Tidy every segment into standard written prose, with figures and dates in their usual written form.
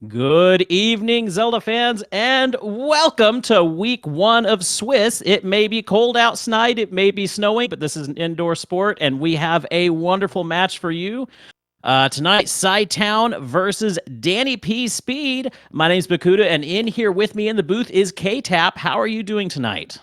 Good evening, Zelda fans, and welcome to week 1 of Swiss. It may be cold outside, it may be snowing, but this is an indoor sport, and we have a wonderful match for you. Tonight, cytown versus DannyPSpeed. My name's Bakuda, and in here with me in the booth is K-Tap. How are you doing tonight?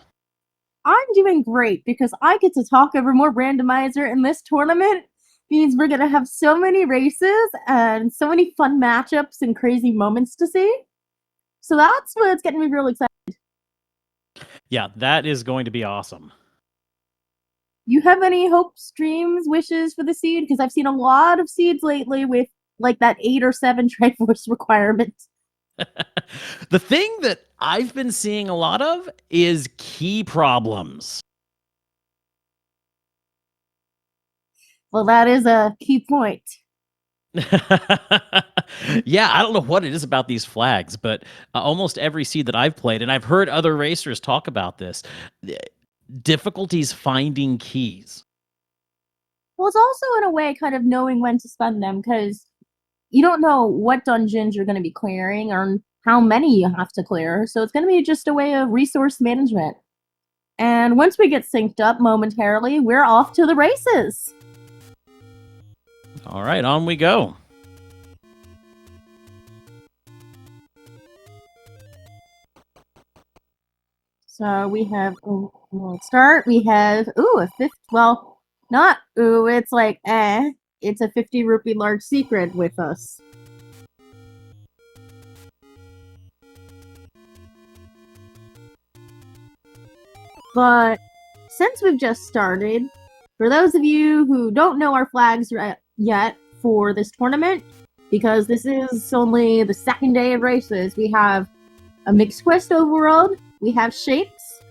I'm doing great because I get to talk over more randomizer in this tournament. Means we're gonna have so many races and so many fun matchups and crazy moments to see. So that's what's getting me real excited. Yeah, that is going to be awesome. You have any hopes, dreams, wishes for the seed? Because I've seen a lot of seeds lately with like that 8 or 7 Triforce requirement. The thing that I've been seeing a lot of is key problems. Well, that is a key point. Yeah, I don't know what it is about these flags, but almost every seed that I've played, and I've heard other racers talk about this, difficulties finding keys. Well, it's also in a way kind of knowing when to spend them because you don't know what dungeons you're going to be clearing or how many you have to clear. So it's going to be just a way of resource management. And once we get synced up momentarily, we're off to the races. All right, on we go. So we have, we'll start. We have, a fifth, well, not, it's like, it's a 50 rupee large secret with us. But since we've just started, for those of you who don't know our flags yet for this tournament, because this is only the second day of races, we have a mixed quest overworld, we have shapes,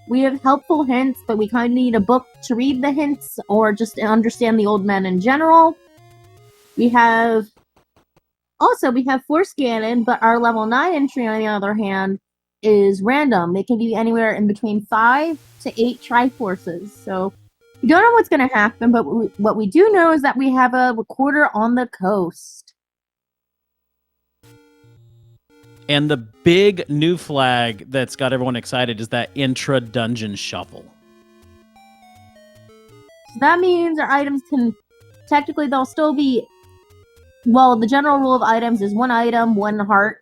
we have helpful hints, but we kind of need a book to read the hints or just to understand the old men in general. We have Force Ganon, but our level 9 entry, on the other hand, is random. It can be anywhere in between 5 to 8 Triforces. So we don't know what's going to happen, but what we do know is that we have a recorder on the coast. And the big new flag that's got everyone excited is that intra-dungeon shuffle. So that means our items can, technically they'll still be, well, the general rule of items is 1 item, 1 heart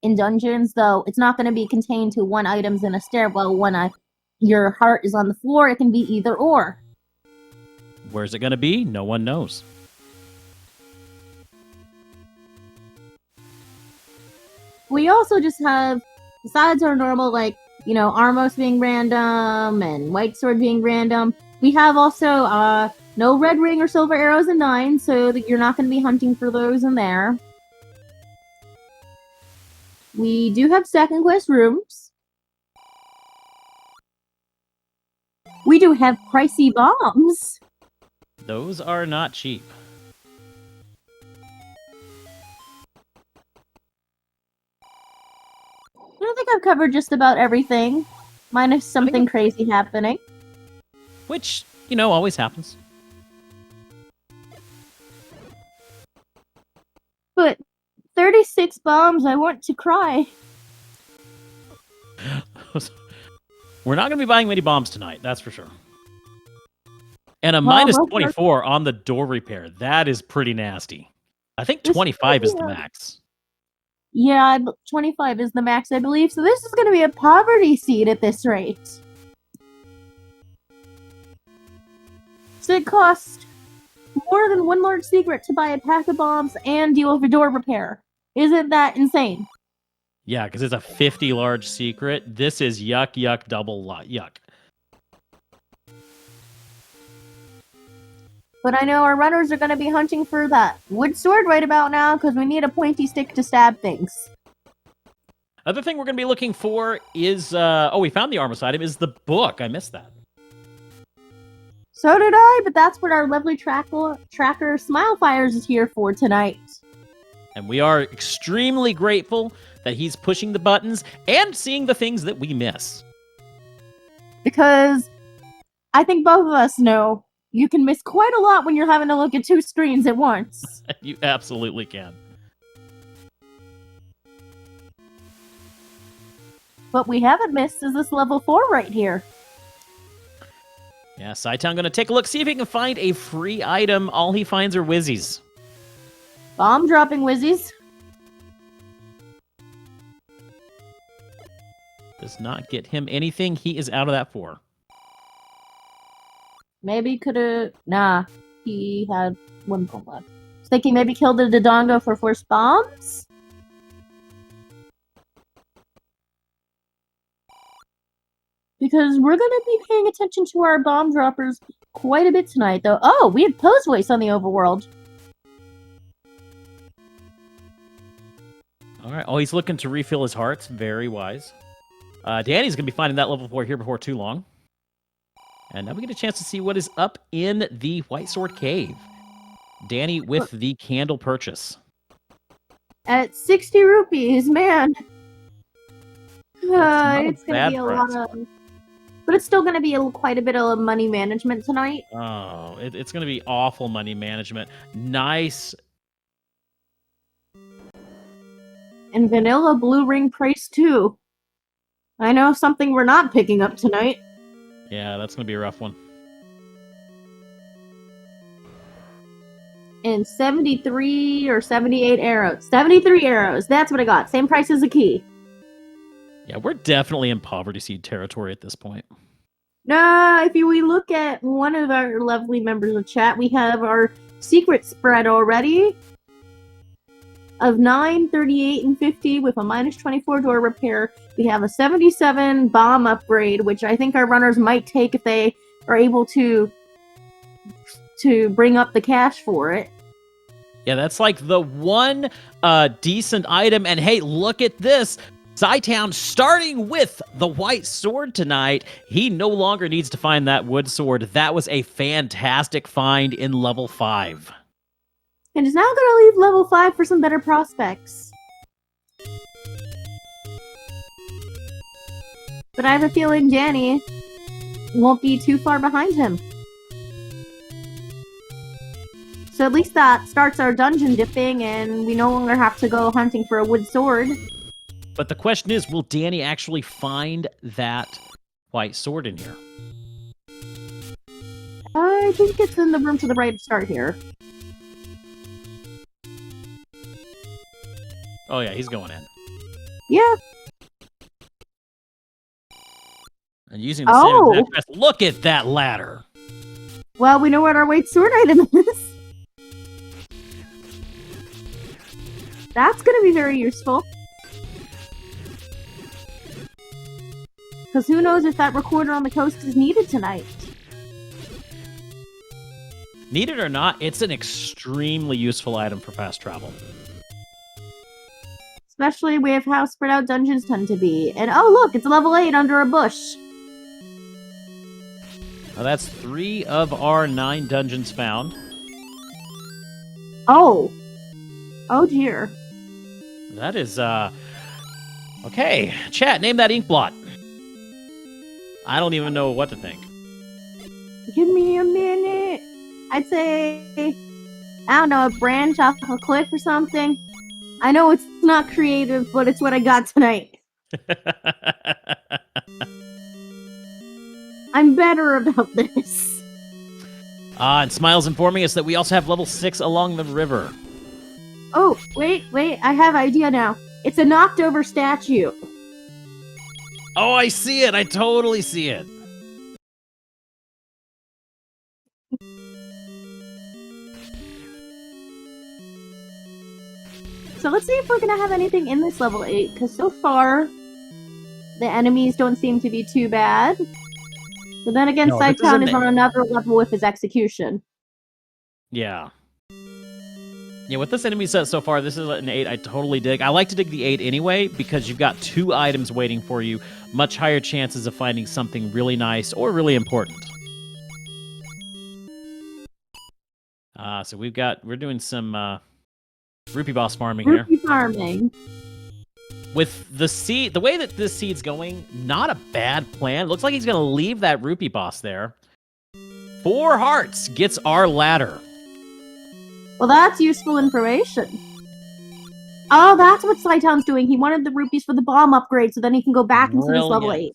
in dungeons, though it's not going to be contained to 1 items in a stairwell. When your heart is on the floor, it can be either or. Where's it going to be? No one knows. We also just have, besides our normal, like, Armos being random and White Sword being random, we have also no red ring or silver arrows in 9, so that you're not going to be hunting for those in there. We do have second quest rooms. We do have pricey bombs. Those are not cheap. I don't think I've covered just about everything, minus something crazy happening. Which, always happens. But 36 bombs, I want to cry. We're not going to be buying many bombs tonight, that's for sure. And a minus 24 on the door repair. That is pretty nasty. I think 25 is the max. Yeah, 25 is the max, I believe. So this is going to be a poverty seed at this rate. So it costs more than 1 large secret to buy a pack of bombs and deal with a door repair. Isn't that insane? Yeah, because it's a 50 large secret. This is yuck, yuck, double yuck. But I know our runners are going to be hunting for that wood sword right about now because we need a pointy stick to stab things. Other thing we're going to be looking for is, we found the Armos item, is the book. I missed that. So did I, but that's what our lovely tracker Smilefires is here for tonight. And we are extremely grateful that he's pushing the buttons and seeing the things that we miss. Because I think both of us know you can miss quite a lot when you're having to look at 2 screens at once. You absolutely can. what we haven't missed is this level 4 right here. Yeah, SaitTown gonna take a look, see if he can find a free item. All he finds are whizzies. Bomb dropping whizzies. Does not get him anything. He is out of that 4. Maybe could've... Nah, he had 1 bomb left. I was thinking maybe killed the Dodongo for force bombs? Because we're gonna be paying attention to our bomb droppers quite a bit tonight, though. Oh, we have pose voice on the overworld. All right. Oh, he's looking to refill his hearts. Very wise. Danny's going to be finding that level 4 here before too long. And now we get a chance to see what is up in the White Sword Cave. Danny with the candle purchase. At 60 rupees, man. It's going to be a lot of... But it's still going to be quite a bit of money management tonight. Oh, it's going to be awful money management. Nice. And vanilla blue ring price too. I know something we're not picking up tonight. Yeah, that's going to be a rough one. And 73 or 78 arrows. 73 arrows. That's what I got. Same price as a key. Yeah, we're definitely in poverty seed territory at this point. No, if we look at one of our lovely members of chat, we have our secret spread already of 9, 38, and 50 with a minus 24 door repair. We have a 77 bomb upgrade, which I think our runners might take if they are able to bring up the cash for it. Yeah, that's like the one decent item. And hey, look at this. SaitTown starting with the white sword tonight. He no longer needs to find that wood sword. That was a fantastic find in level 5. And is now going to leave level 5 for some better prospects. But I have a feeling Danny won't be too far behind him. So at least that starts our dungeon dipping, and we no longer have to go hunting for a wood sword. But the question is, will Danny actually find that white sword in here? I think it's in the room to the right to start here. Oh yeah, he's going in. Yeah. And using the same exact quest. Look at that ladder. Well, we know what our white sword item is. That's going to be very useful. Because who knows if that recorder on the coast is needed tonight. Needed or not, it's an extremely useful item for fast travel. Especially with how spread out dungeons tend to be. And oh look, it's level 8 under a bush. Now that's 3 of our 9 dungeons found. Oh. Oh dear. That is, okay. Chat, name that ink blot. I don't even know what to think. Give me a minute. I'd say, I don't know, a branch off of a cliff or something. I know it's not creative, but it's what I got tonight. I'm better about this. And Smile's informing us that we also have level 6 along the river. Oh, wait, I have idea now. It's a knocked over statue. Oh, I see it. I totally see it. So let's see if we're going to have anything in this level 8, because so far, the enemies don't seem to be too bad. But then again, SaitTown is on another level with his execution. Yeah. Yeah, with this enemy set so far, this is an 8 I totally dig. I like to dig the 8 anyway, because you've got 2 items waiting for you. Much higher chances of finding something really nice or really important. So we're doing some rupee boss farming here. Rupee farming. With the seed, the way that this seed's going, not a bad plan. Looks like he's going to leave that rupee boss there. 4 hearts gets our ladder. Well, that's useful information. Oh, that's what SaitTown's doing. He wanted the rupees for the bomb upgrade, so then he can go back into this level 8.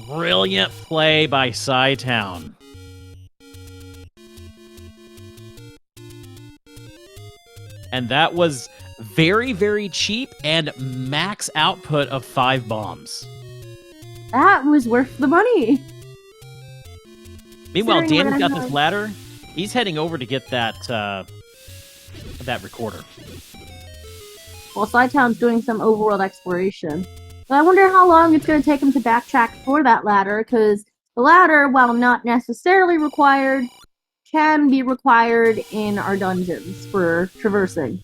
Brilliant play by cytown. And that was very, very cheap and max output of 5 bombs. That was worth the money. Meanwhile, Danny's got this ladder. He's heading over to get that that recorder. Well, SaitTown's doing some overworld exploration. But I wonder how long it's going to take him to backtrack for that ladder, because the ladder, while not necessarily required, can be required in our dungeons for traversing.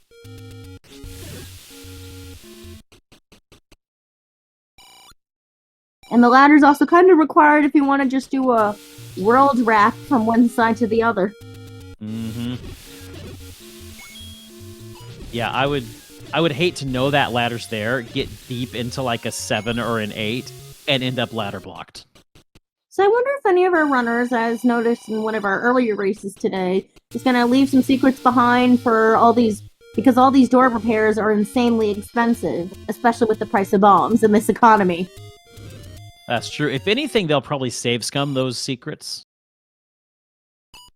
And the ladder's also kind of required if you want to just do a world raft from one side to the other. Mm-hmm. Yeah, I would hate to know that ladder's there, get deep into like a 7 or an 8, and end up ladder blocked. So I wonder if any of our runners, as noticed in one of our earlier races today, is going to leave some secrets behind for all these, because all these door repairs are insanely expensive, especially with the price of bombs in this economy. That's true. If anything, they'll probably save scum those secrets.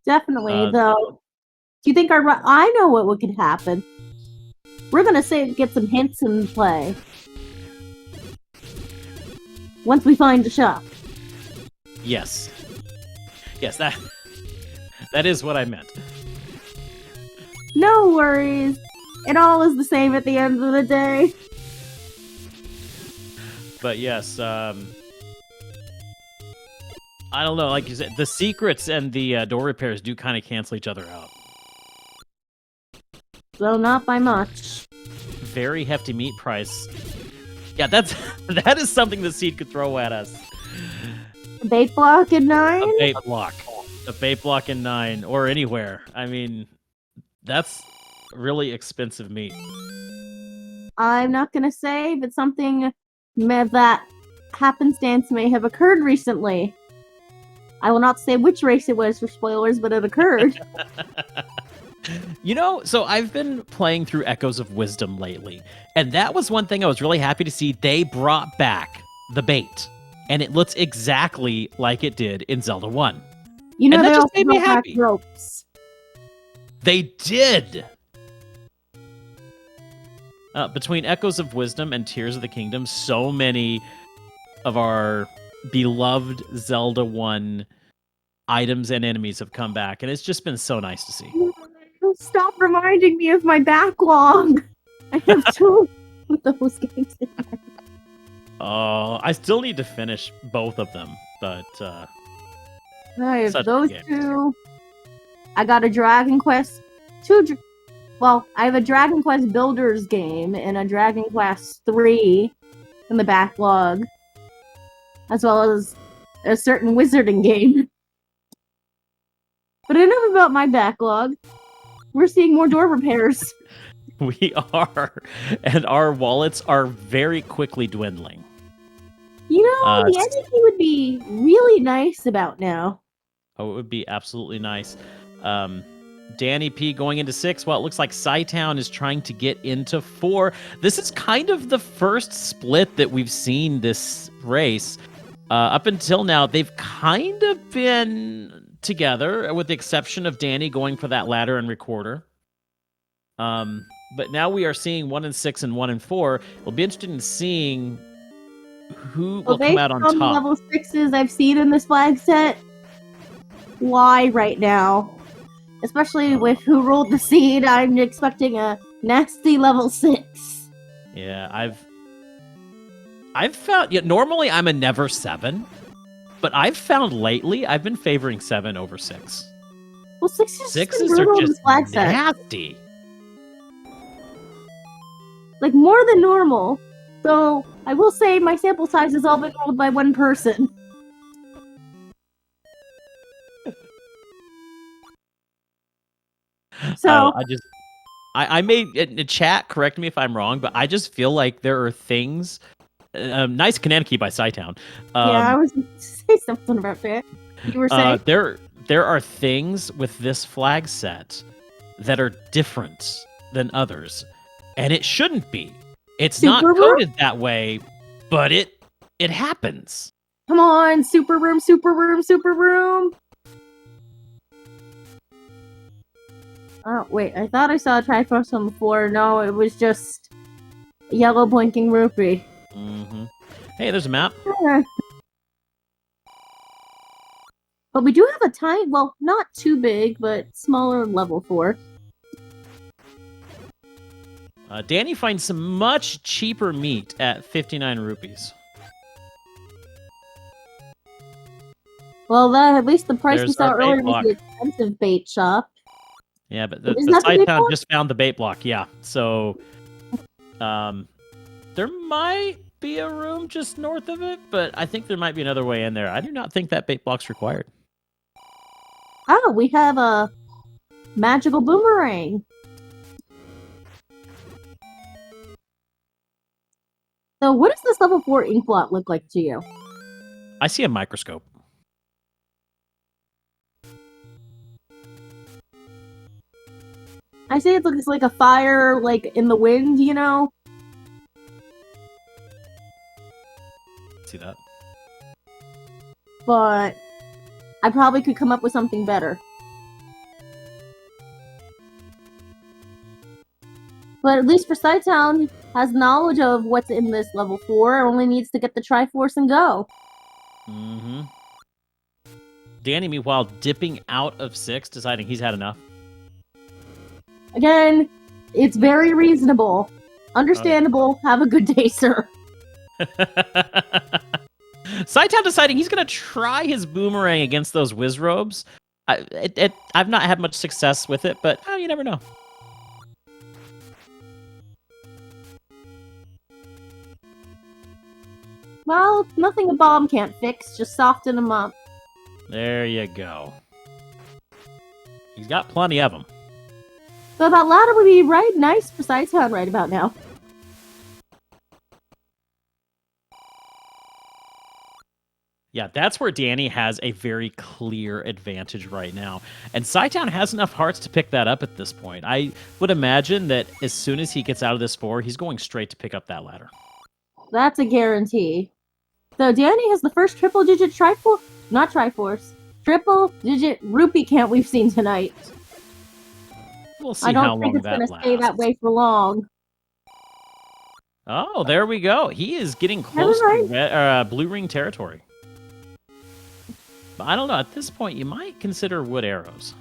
Definitely, though. Do you think I know what could happen. We're going to get some hints in play. Once we find the shop. Yes. Yes, that is what I meant. No worries. It all is the same at the end of the day. But yes, I don't know, like you said, the secrets and the door repairs do kind of cancel each other out. So not by much. Very hefty meat price. Yeah, that is something the seed could throw at us. A bait block in 9? A bait block. A bait block in 9, or anywhere. I mean, that's really expensive meat. I'm not gonna say, but something that happenstance may have occurred recently. I will not say which race it was for spoilers, but it occurred. You know, so I've been playing through Echoes of Wisdom lately, and that was one thing I was really happy to see. They brought back the bait, and it looks exactly like it did in Zelda 1. You know, and that they just also made me brought back happy. ropes. They did! Between Echoes of Wisdom and Tears of the Kingdom, so many of our beloved Zelda 1 items and enemies have come back, and it's just been so nice to see. Stop reminding me of my backlog. I have 2 of those games in there. Oh, I still need to finish both of them, but I have such those good games. 2. I got a Dragon Quest 2. Well, I have a Dragon Quest Builders game and a Dragon Quest 3 in the backlog, as well as a certain wizarding game. But enough about my backlog. We're seeing more door repairs. We are, and our wallets are very quickly dwindling. You know, the ending would be really nice about now. Oh, it would be absolutely nice. Danny P going into 6, while it looks like SaitTown is trying to get into 4. This is kind of the first split that we've seen this race. Up until now, they've kind of been together, with the exception of Danny going for that ladder and recorder. But now we are seeing 1 and 6 and 1 and 4. It'll be interesting in seeing who will come out on top. Based on level 6s I've seen in this flag set, why right now? Especially with who rolled the seed, I'm expecting a nasty level 6. Yeah, I've found, normally I'm a never 7, but I've found lately I've been favoring 7 over 6. Well, 6s are just nasty. Like, more than normal. So, I will say my sample size has all been rolled by one person. So, I may, in chat, correct me if I'm wrong, but I just feel like there are things. Nice Kananaki by SaitTown. Yeah, I was going to say something about that. You were saying? There are things with this flag set that are different than others. And it shouldn't be. It's Super not room? coded that way, but it happens. Come on, super room, super room, super room. Oh, wait, I thought I saw a Triforce on the floor. No, it was just a yellow blinking rupee. Mm-hmm. Hey, there's a map. But we do have a tiny, well, not too big, but smaller level 4. Danny finds some much cheaper meat at 59 rupees. Well, at least the price we There's saw our bait earlier was block. the expensive bait shop. Yeah, but Is the that the bait SaitTown block? just found the bait block. Yeah, so there might be a room just north of it, but I think there might be another way in there. I do not think that bait block's required. Oh, we have a magical boomerang. So, what does this level 4 ink blot look like to you? I see a microscope. I say it looks like a fire, like in the wind, you know? See that? But I probably could come up with something better. But at least for SaitTown has knowledge of what's in this level 4, only needs to get the Triforce and go. Mm-hmm. Danny, meanwhile, dipping out of 6, deciding he's had enough. Again, it's very reasonable. Understandable. Have a good day, sir. SaitTown deciding he's going to try his boomerang against those whiz robes. I've not had much success with it, but you never know. Well, nothing a bomb can't fix. Just soften them up. There you go. He's got plenty of them. So that ladder would be right nice for SaitTown right about now. Yeah, that's where Danny has a very clear advantage right now. And SaitTown has enough hearts to pick that up at this point. I would imagine that as soon as he gets out of this 4, he's going straight to pick up that ladder. That's a guarantee. So Danny has the first triple-digit triple-digit rupee count we've seen tonight. We'll see I how don't think long it's that going to lasts. stay that way for long. Oh, there we go. He is getting close to blue ring territory. But I don't know. At this point, you might consider wood arrows.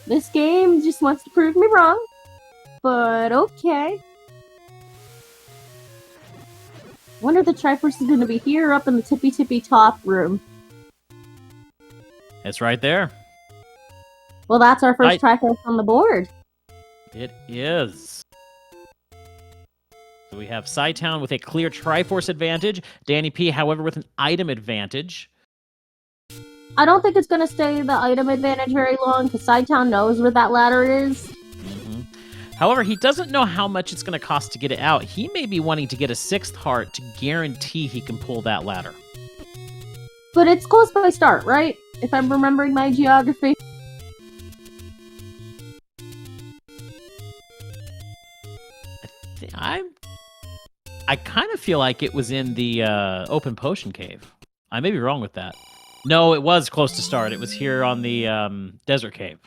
This game just wants to prove me wrong. But okay. Wonder if the Triforce is going to be here up in the tippy top room. It's right there. Well, that's our first Triforce on the board. It is. So we have SaitTown with a clear Triforce advantage. Danny P, however, with an item advantage. I don't think it's going to stay the item advantage very long, because SaitTown knows where that ladder is. Mm-hmm. However, he doesn't know how much it's going to cost to get it out. He may be wanting to get a 6th heart to guarantee he can pull that ladder. But it's close by start, right? If I'm remembering my geography. I kind of feel like it was in the open potion cave. I may be wrong with that. No, it was close to start. It was here on the desert cave.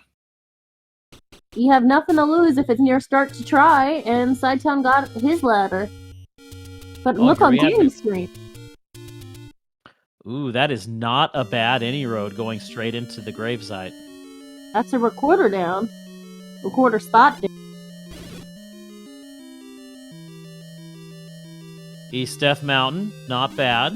You have nothing to lose if it's near start to try, and SaitTown got his ladder. But look on Danny's screen. Ooh, that is not a bad any road going straight into the gravesite. That's a recorder down. Recorder spot down. East Death Mountain, not bad.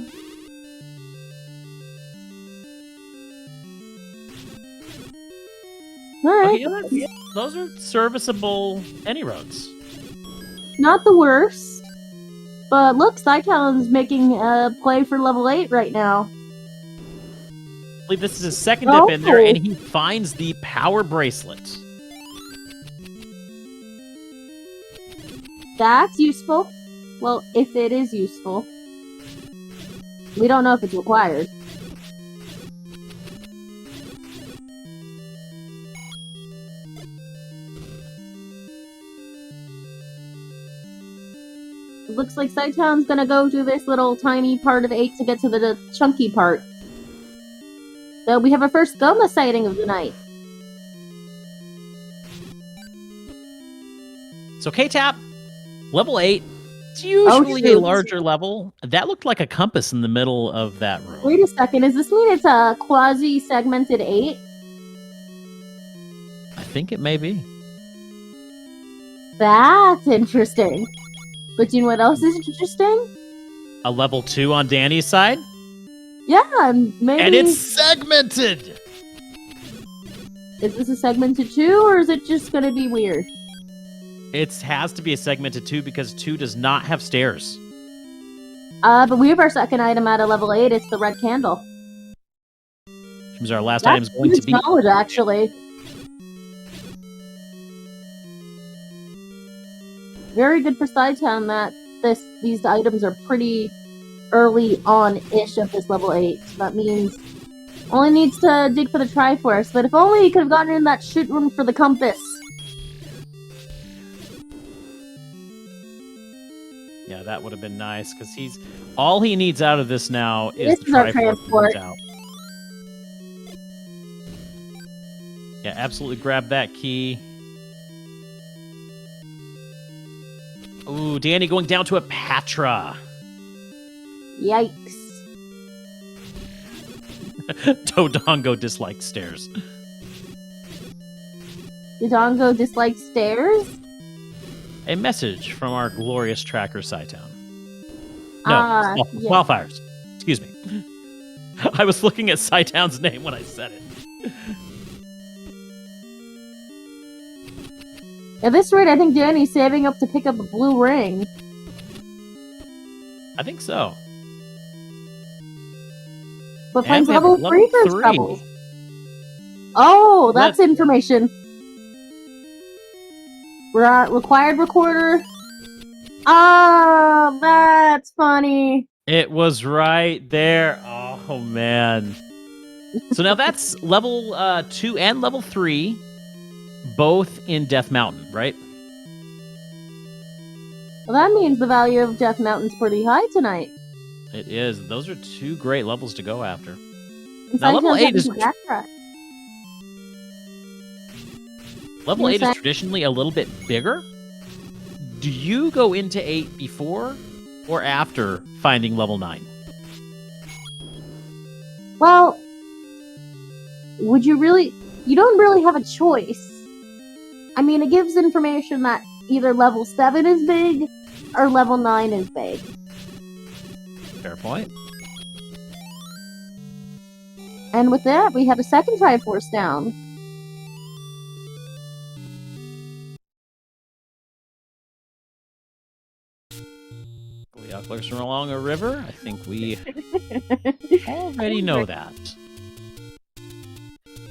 Alright. Okay, those are serviceable any roads. Not the worst. But look, SaitTown's making a play for level 8 right now. I believe this is his second dip in there, and he finds the power bracelet. That's useful. Well, if it is useful. We don't know if it's required. It looks like SaitTown's gonna go to this little tiny part of 8 to get to the chunky part. So we have our first Goma sighting of the night. So K-Tap, level 8. It's usually a shoot. larger level. That looked like a compass in the middle of that room. Wait a second, does this mean it's a quasi-segmented 8? I think it may be. That's interesting. But you know what else is interesting? A level 2 on Danny's side. Yeah, maybe... And it's segmented! Is this a segmented 2, or is it just gonna be weird? It has to be a segmented 2 because 2 does not have stairs. But we have our second item at a level 8, it's the red candle. Which means our last item is going to be... knowledge, actually. Very good for SideTown that these items are pretty early on-ish of this level 8. So that means only needs to dig for the Triforce, but if only he could have gotten in that shoot room for the compass. Yeah, that would have been nice, because all he needs out of this now is the This is our Triforce transport. out. Yeah, absolutely grab that key. Ooh, Danny going down to a Patra. Yikes. Dodongo dislikes stairs. Dodongo dislikes stairs? A message from our glorious tracker, SaitTown. No, yeah. Wildfires. Excuse me. I was looking at SaitTown's name when I said it. At this rate, I think Danny's saving up to pick up a blue ring. I think so. But And finds we have level 3 for his 3. troubles. Oh, that's information. Required recorder. Oh, that's funny. It was right there. Oh, man. So now that's level 2 and level 3, both in Death Mountain, right? Well, that means the value of Death Mountain's pretty high tonight. It is. Those are 2 great levels to go after. And Now, level SaitTown's 8 is... having to backtrack. Level 8 is traditionally a little bit bigger. Do you go into 8 before or after finding level 9? Well, would you really... You don't really have a choice. I mean, it gives information that either level 7 is big or level 9 is big. Fair point. And with that, we have a second Triforce down. Equalizer along a river? I think we already know that.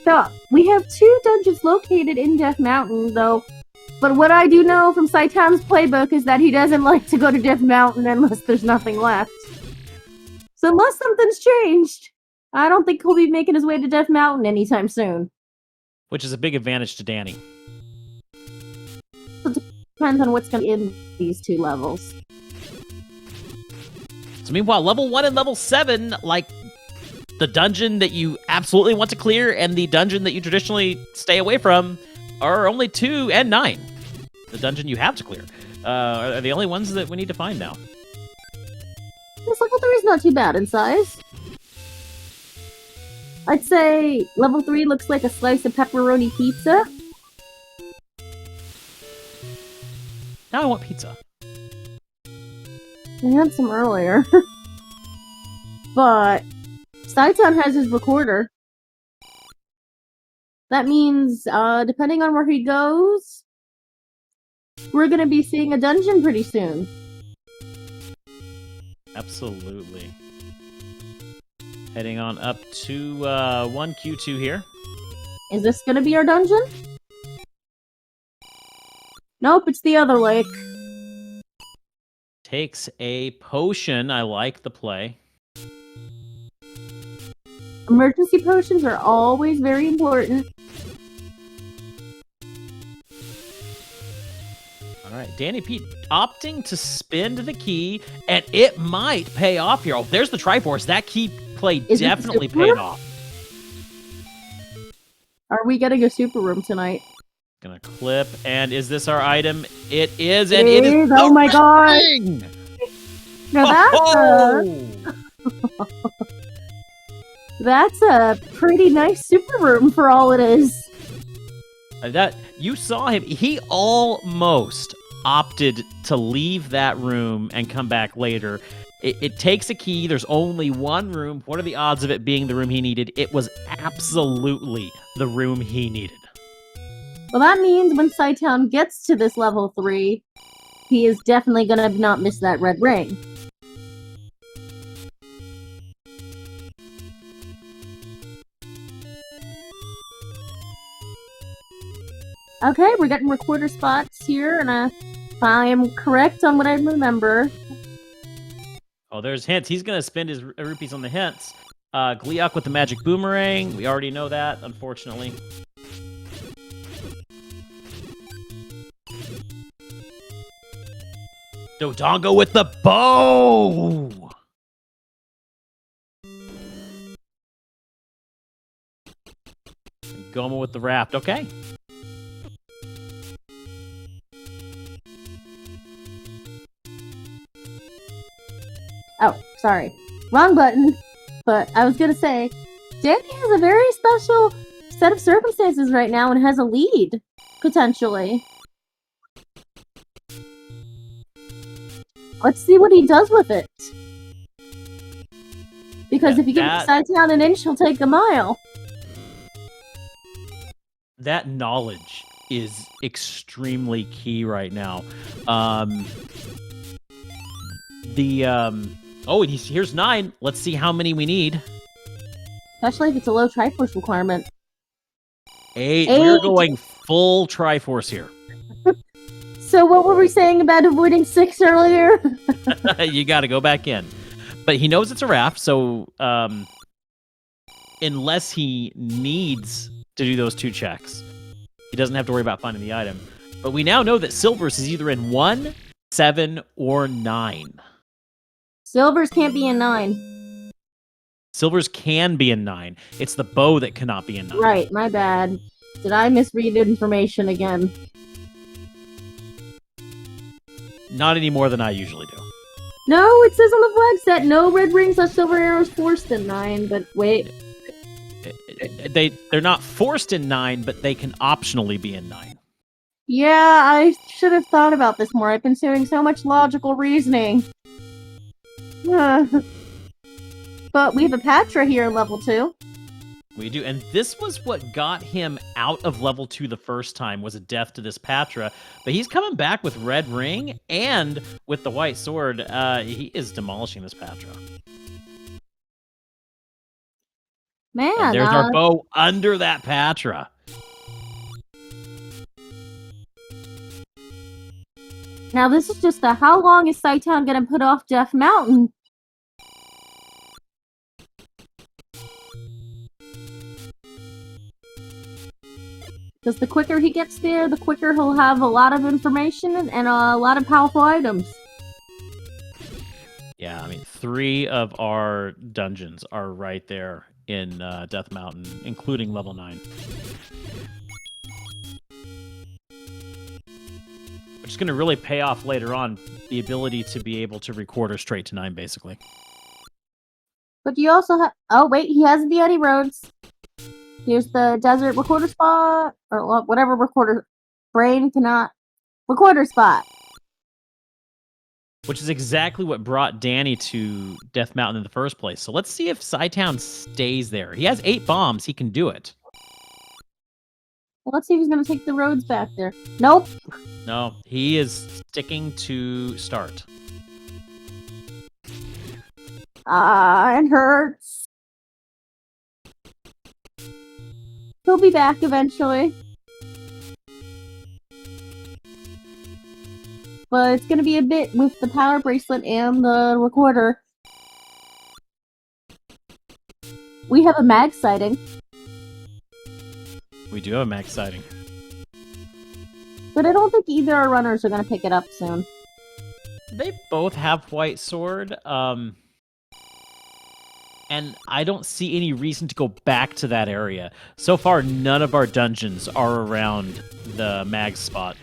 So, we have 2 dungeons located in Death Mountain, though. But what I do know from SaitTown's playbook is that he doesn't like to go to Death Mountain unless there's nothing left. So unless something's changed, I don't think he'll be making his way to Death Mountain anytime soon. Which is a big advantage to Danny. Depends on what's going to be in these 2 levels. So meanwhile, level 1 and level 7, like the dungeon that you absolutely want to clear and the dungeon that you traditionally stay away from, are only 2 and 9. The dungeon you have to clear are the only ones that we need to find now. This level 3 is not too bad in size. I'd say level 3 looks like a slice of pepperoni pizza. Now I want pizza. I had some earlier. But SaitTown has his recorder. That means, depending on where he goes, we're gonna be seeing a dungeon pretty soon. Absolutely. Heading on up to 1Q2 here. Is this gonna be our dungeon? Nope, it's the other lake. Takes a potion. I like the play. Emergency potions are always very important. All right, Danny Pete opting to spend the key, and it might pay off here. Oh, there's the Triforce. That key play definitely paid off. Are we getting a super room tonight? Gonna clip, and is this our item? It is, and it is. Oh my god! Now that's a pretty nice super room for all it is. That you saw him. He almost opted to leave that room and come back later. It takes a key. There's only one room. What are the odds of it being the room he needed? It was absolutely the room he needed. Well, that means when SaitTown gets to this level 3, he is definitely gonna not miss that red ring. Okay, we're getting recorder spots here, and if I am correct on what I remember. Oh, there's hints. He's going to spend his rupees on the hints. Gliok with the magic boomerang. We already know that, unfortunately. Dodongo with the bow! Goma with the raft. Okay. Oh, sorry. Wrong button. But I was gonna say, Danny has a very special set of circumstances right now and has a lead, potentially. Let's see what he does with it. Because if he gives SaitTown an inch, he'll take a mile. That knowledge is extremely key right now. Oh, and here's 9. Let's see how many we need. Especially if it's a low Triforce requirement. 8. We're going full Triforce here. So what were we saying about avoiding 6 earlier? You got to go back in. But he knows it's a raft, so unless he needs to do those 2 checks, he doesn't have to worry about finding the item. But we now know that Silver's is either in 1, 7, or 9. Silver's can't be in 9. Silver's can be in 9. It's the bow that cannot be in 9. Right, my bad. Did I misread information again? Not any more than I usually do. No, it says on the flag set, no red rings or silver arrows forced in 9, but wait. They're not forced in 9, but they can optionally be in 9. Yeah, I should have thought about this more. I've been doing so much logical reasoning. But we have a Patra here in level 2. We do, and this was what got him out of level 2 the first time, was a death to this Patra. But he's coming back with red ring and with the white sword. He is demolishing this Patra. Man, and there's our bow under that Patra. Now this is just how long is SaitTown gonna put off Death Mountain? Because the quicker he gets there, the quicker he'll have a lot of information and a lot of powerful items. Yeah, I mean, 3 of our dungeons are right there in Death Mountain, including level 9. Which is going to really pay off later on, the ability to be able to recorder straight to 9, basically. But you also have... Oh, wait, he has the Eddie Roads. Here's the desert recorder spot, or whatever recorder... Brain cannot... Recorder spot! Which is exactly what brought Danny to Death Mountain in the first place. So let's see if SaitTown stays there. He has 8 bombs. He can do it. Well, let's see if he's going to take the roads back there. Nope. No, he is sticking to start. It hurts. He'll be back eventually. But it's gonna be a bit with the power bracelet and the recorder. We have a mag sighting. We do have a mag sighting. But I don't think either our runners are going to pick it up soon. They both have white sword, and I don't see any reason to go back to that area. So far, none of our dungeons are around the mag spot.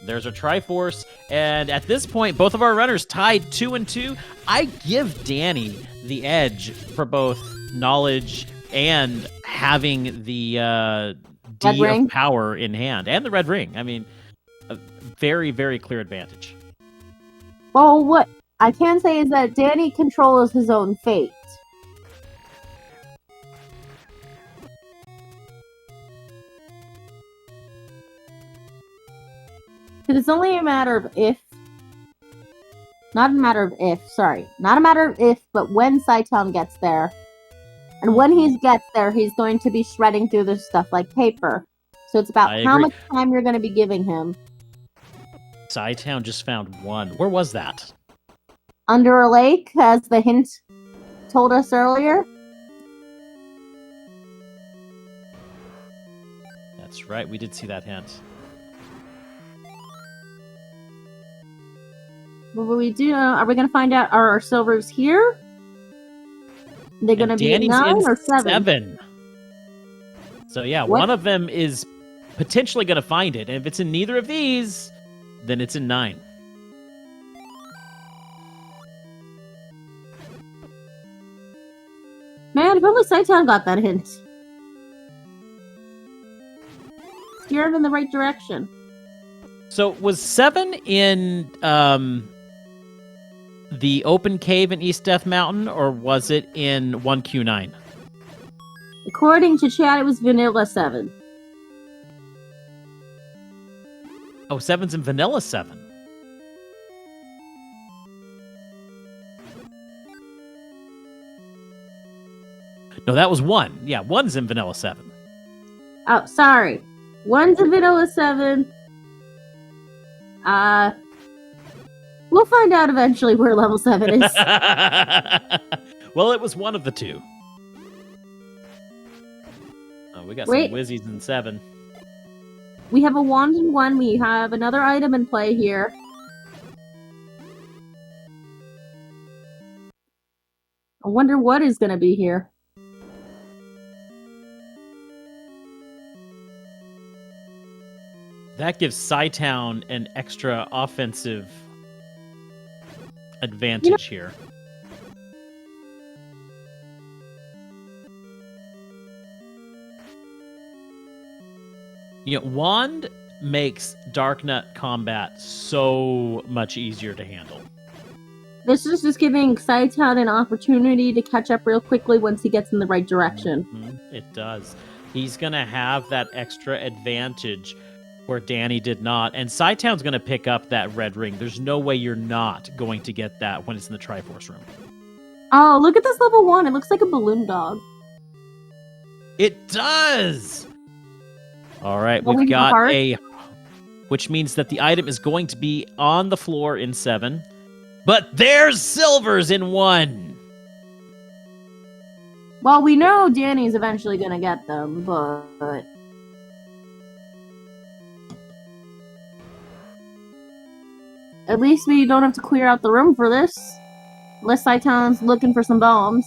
There's our Triforce, and at this point, both of our runners tied 2-2. I give Danny the edge for both knowledge and having the D of power in hand, and the red ring. I mean, a very, very clear advantage. Well, what I can say is that Danny controls his own fate. Because it's only a matter of if. Not a matter of if, sorry. Not a matter of if, but when SaitTown gets there. And when he gets there, he's going to be shredding through this stuff like paper. So it's about how much time you're going to be giving him. SaitTown just found one. Where was that? Under a lake, as the hint told us earlier. That's right, we did see that hint. What will we do? Are we going to find out, are our silvers here? They're going to be Danny's 9 in or 7? 7. So yeah, one of them is potentially going to find it. And if it's in neither of these, then it's in 9. Man, if only SaitTown got that hint. Steer him in the right direction. So was 7 in the open cave in East Death Mountain, or was it in 1Q9? According to chat, it was Vanilla 7. Oh, 7's in Vanilla 7. No, that was 1. Yeah, 1's in Vanilla 7. Oh, sorry. 1's in Vanilla 7. We'll find out eventually where level 7 is. Well, it was one of the two. Oh, we got some whizzies in 7. We have a wand in 1. We have another item in play here. I wonder what is going to be here. That gives SaitTown an extra offensive advantage here. You know, Wand makes Dark Nut combat so much easier to handle. This is just giving SaitTown an opportunity to catch up real quickly once he gets in the right direction. Mm-hmm. It does. He's going to have that extra advantage where Danny did not. And SaitTown's going to pick up that red ring. There's no way you're not going to get that when it's in the Triforce room. Oh, look at this level 1. It looks like a balloon dog. It does! All right, we've got a... Which means that the item is going to be on the floor in 7. But there's silvers in 1! Well, we know Danny's eventually going to get them, but... At least we don't have to clear out the room for this. Unless SaitTown's looking for some bombs.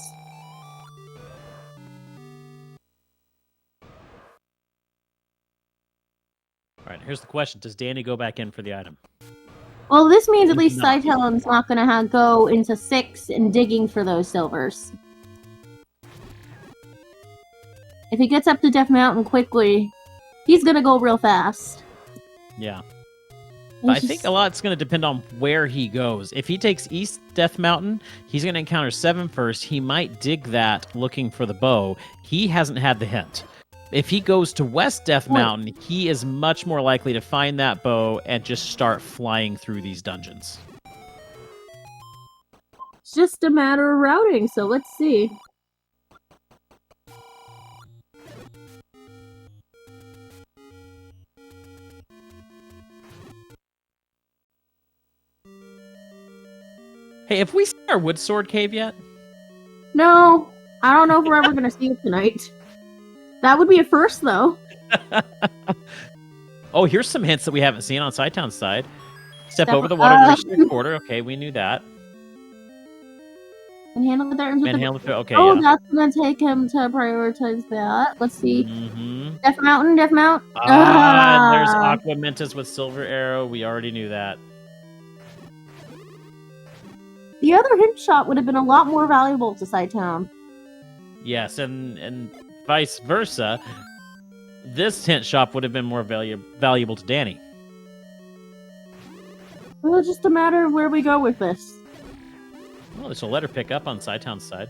Alright, here's the question. Does Danny go back in for the item? Well, this means at least SaitTown's not going to go into 6 and digging for those silvers. If he gets up to Death Mountain quickly, he's going to go real fast. Yeah. But I think a lot's going to depend on where he goes. If he takes East Death Mountain, he's going to encounter 7 first. He might dig that looking for the bow. He hasn't had the hint. If he goes to West Death Mountain, he is much more likely to find that bow and just start flying through these dungeons. It's just a matter of routing, so let's see. Hey, have we seen our wood sword cave yet? No, I don't know if we're ever going to see it tonight. That would be a first, though. Oh, here's some hints that we haven't seen on SaitTown's side. Step over the water to reach the quarter. Okay, we knew that. And handle the items with Manhandle the... Okay, Oh, yeah. that's gonna take him to prioritize that. Let's see. Mm-hmm. Death Mountain, Death Mount. And there's Aqua Mentis with Silver Arrow. We already knew that. The other hint shot would have been a lot more valuable to SaitTown. Yes, and vice versa. This hint shop would have been more valuable to Danny. Well, it's just a matter of where we go with this. Well, this will let her pick up on SaitTown's side.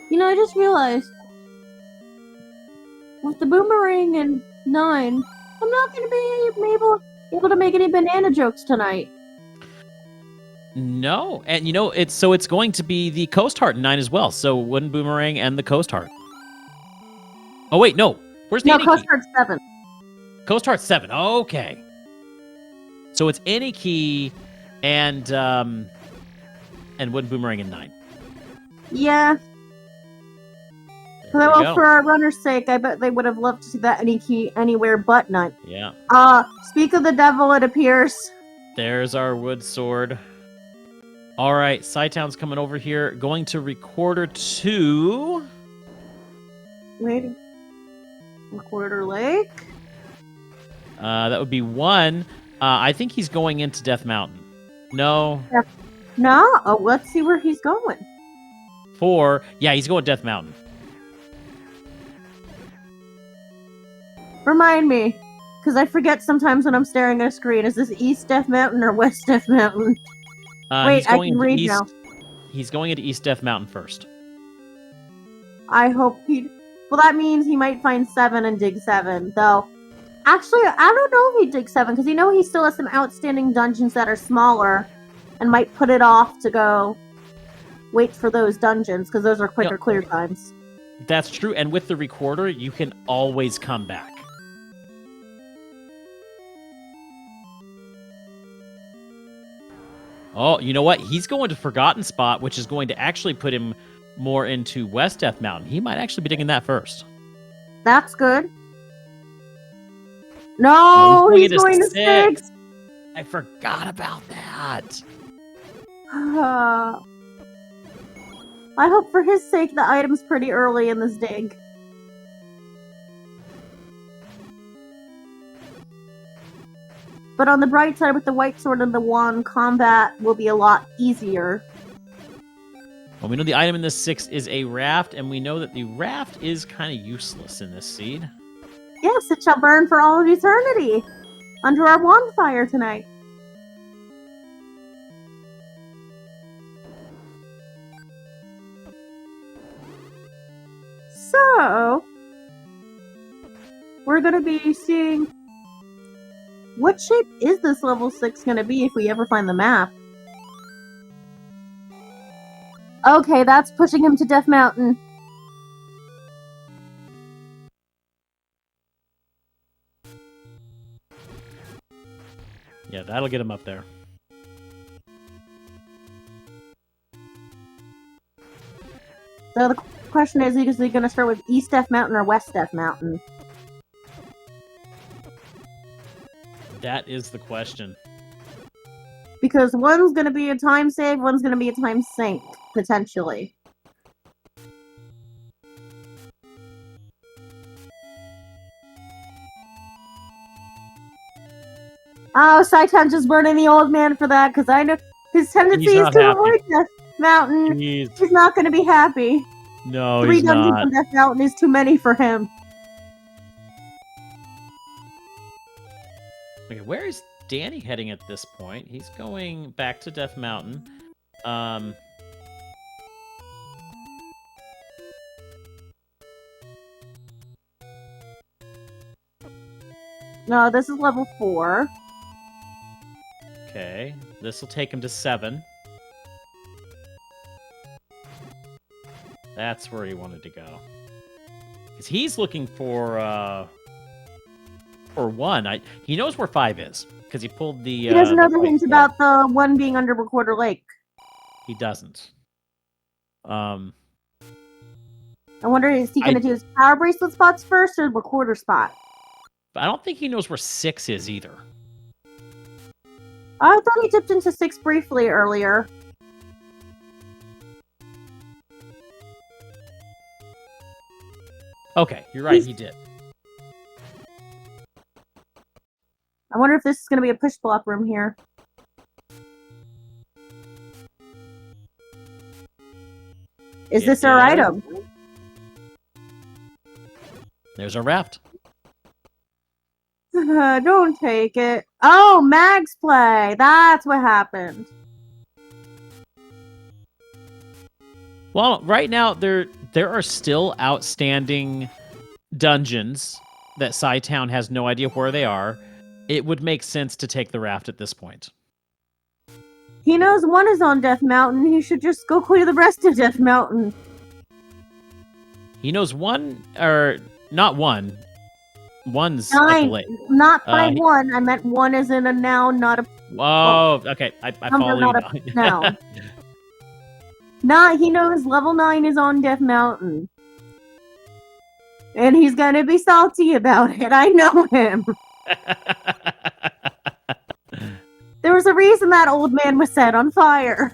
You know, I just realized with the boomerang and 9, I'm not going to be able to make any banana jokes tonight. No, and you know it's going to be the Coast Heart 9 as well. So Wooden Boomerang and the Coast Heart. Oh wait, no. Where's the Coast Heart 7? Coast Heart 7. Okay. So it's any key and Wooden Boomerang and 9. Yeah. There we Well, go. for our runner's sake, I bet they would have loved to see that any key anywhere but 9. Yeah. Speak of the devil, it appears. There's our wood sword. All right, SaitTown's coming over here, going to Recorder 2. Wait. Recorder Lake. That would be 1. I think he's going into Death Mountain. No. No? Oh, let's see where he's going. 4. Yeah, he's going Death Mountain. Remind me, because I forget sometimes when I'm staring at a screen. Is this East Death Mountain or West Death Mountain? Wait, I can read now. He's going into East Death Mountain first. I hope he... Well, that means he might find 7 and dig 7, though. Actually, I don't know if he'd dig 7, because you know he still has some outstanding dungeons that are smaller, and might put it off to go wait for those dungeons, because those are quicker clear times. That's true, and with the Recorder, you can always come back. Oh, you know what? He's going to Forgotten Spot, which is going to actually put him more into West Death Mountain. He might actually be digging that first. That's good. No, he's going to 6. I forgot about that. I hope for his sake the item's pretty early in this dig. But on the bright side, with the white sword and the wand, combat will be a lot easier. Well, we know the item in this 6 is a raft, and we know that the raft is kind of useless in this seed. Yes, it shall burn for all of eternity under our bonfire tonight. So, we're going to be seeing... What shape is this level 6 going to be if we ever find the map? Okay, that's pushing him to Death Mountain. Yeah, that'll get him up there. So the question is he going to start with East Death Mountain or West Death Mountain? That is the question. Because one's going to be a time save, one's going to be a time sink, potentially. Oh, SaitTown just burning the old man for that, because I know his tendency is to avoid Death Mountain. He's not going to be happy. No, 3 he's dungeons not. on Death Mountain is too many for him. Okay, where is Danny heading at this point? He's going back to Death Mountain. No, this is level 4. Okay, this will take him to 7. That's where he wanted to go. Because he's looking for 1. He knows where 5 is. because he pulled the. He doesn't know the hint sword. about the one being under Recorder Lake. He doesn't. I wonder, is he going to do his power bracelet spots first or the recorder spot? I don't think he knows where 6 is either. I thought he dipped into 6 briefly earlier. Okay, you're right, he did. I wonder if this is going to be a push block room here. Is this our item? There's our raft. Don't take it. Oh, Mag's play. That's what happened. Well, right now there are still outstanding dungeons that SaitTown has no idea where they are. It would make sense to take the raft at this point. He knows one is on Death Mountain. He should just go clear the rest of Death Mountain. He knows one, or not one. One's 9, at the lake. Not by 1. I meant 1 as in a noun, not a... Oh, okay. I follow you not a noun. He knows level 9 is on Death Mountain. And he's gonna be salty about it. I know him. There was a reason that old man was set on fire.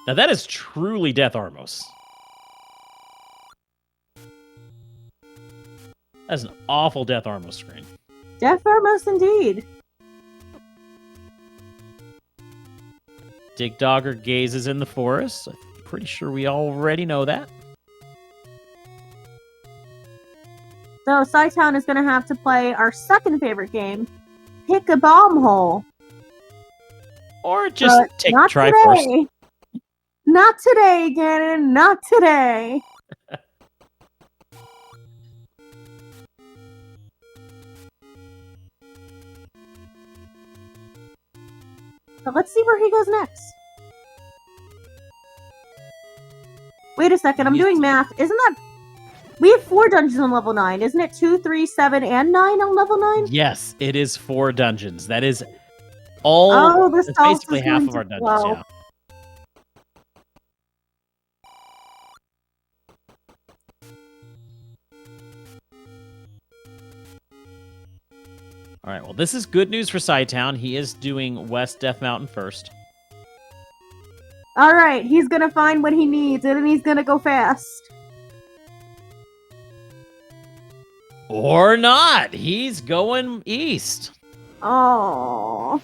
Now that is truly Death Armos. That's an awful Death Armos screen. Death Armos indeed. Dig Dogger gazes in the forest. I'm pretty sure we already know that. So SaitTown is going to have to play our second favorite game, Pick a Bomb Hole. Or just take not Triforce. Today. Not today, Ganon. Not today. So let's see where he goes next. Wait a second, I'm doing math. Isn't that... We have 4 dungeons on level 9. Isn't it 2, 3, 7, and 9 on level 9? Yes, it is 4 dungeons. That is all... Oh, this that's basically half of our dungeons, yeah. All right, well, this is good news for SaitTown. He is doing West Death Mountain first. All right, he's going to find what he needs, and he's going to go fast. Or not. He's going east. Oh.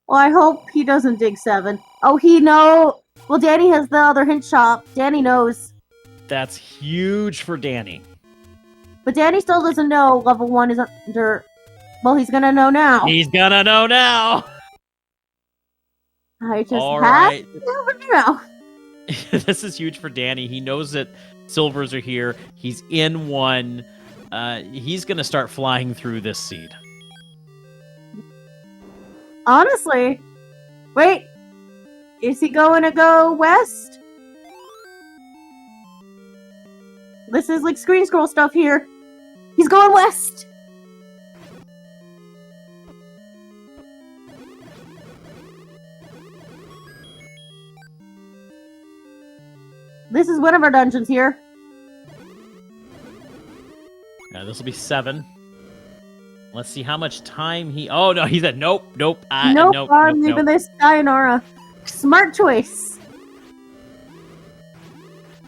Well, I hope he doesn't dig 7. Oh, he know. Well, Danny has the other hint shop. Danny knows. That's huge for Danny. But Danny still doesn't know level 1 is under... Well, he's gonna know now. He's gonna know now. I just All have right. to know. This is huge for Danny. He knows that silvers are here. He's in 1. He's gonna start flying through this seed. Honestly. Wait. Is he going to go west? This is like screen scroll stuff here. He's going west. This is one of our dungeons here. Yeah, this will be 7. Let's see how much time he... Oh, no, he said nope. Nope, I'm leaving this sayonara. Smart choice.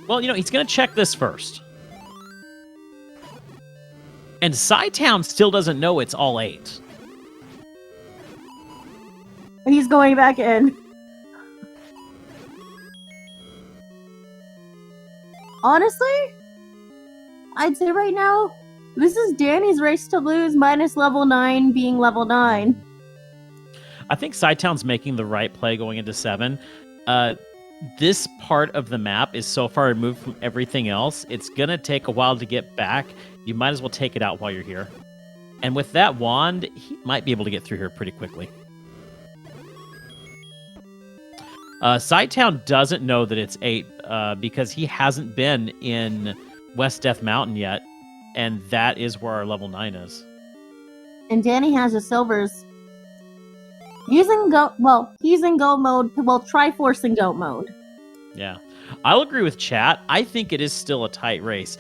Well, he's going to check this first. And SaitTown still doesn't know it's all 8. He's going back in. Honestly, I'd say right now, this is Danny's race to lose minus level 9 being level 9. I think SaitTown's making the right play going into 7. This part of the map is so far removed from everything else, it's going to take a while to get back. You might as well take it out while you're here. And with that wand, he might be able to get through here pretty quickly. SaitTown doesn't know that it's 8 because he hasn't been in West Death Mountain yet, and that is where our level 9 is. And Danny has his silvers. He's in go mode. Well, Triforce in go mode. Yeah. I'll agree with chat. I think it is still a tight race.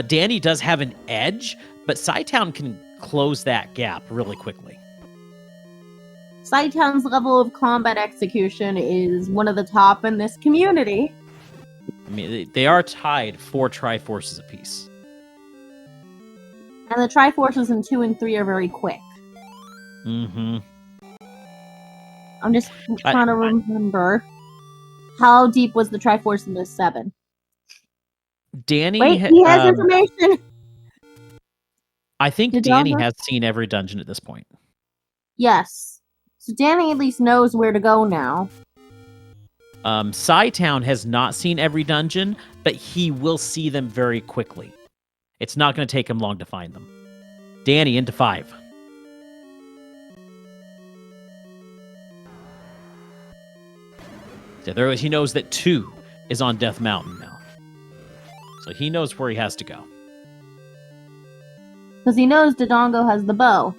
Danny does have an edge, but SaitTown can close that gap really quickly. SaitTown's level of combat execution is one of the top in this community. I mean, they are tied 4 Triforces apiece. And the Triforces in 2 and 3 are very quick. Mm-hmm. I'm just trying to remember. How deep was the Triforce in this 7? Danny... Wait, he has information! I think Danny has seen every dungeon at this point. Yes. So Danny at least knows where to go now. SaitTown has not seen every dungeon, but he will see them very quickly. It's not going to take him long to find them. Danny into 5. So he knows that 2 is on Death Mountain now. So he knows where he has to go. Because he knows Dodongo has the bow.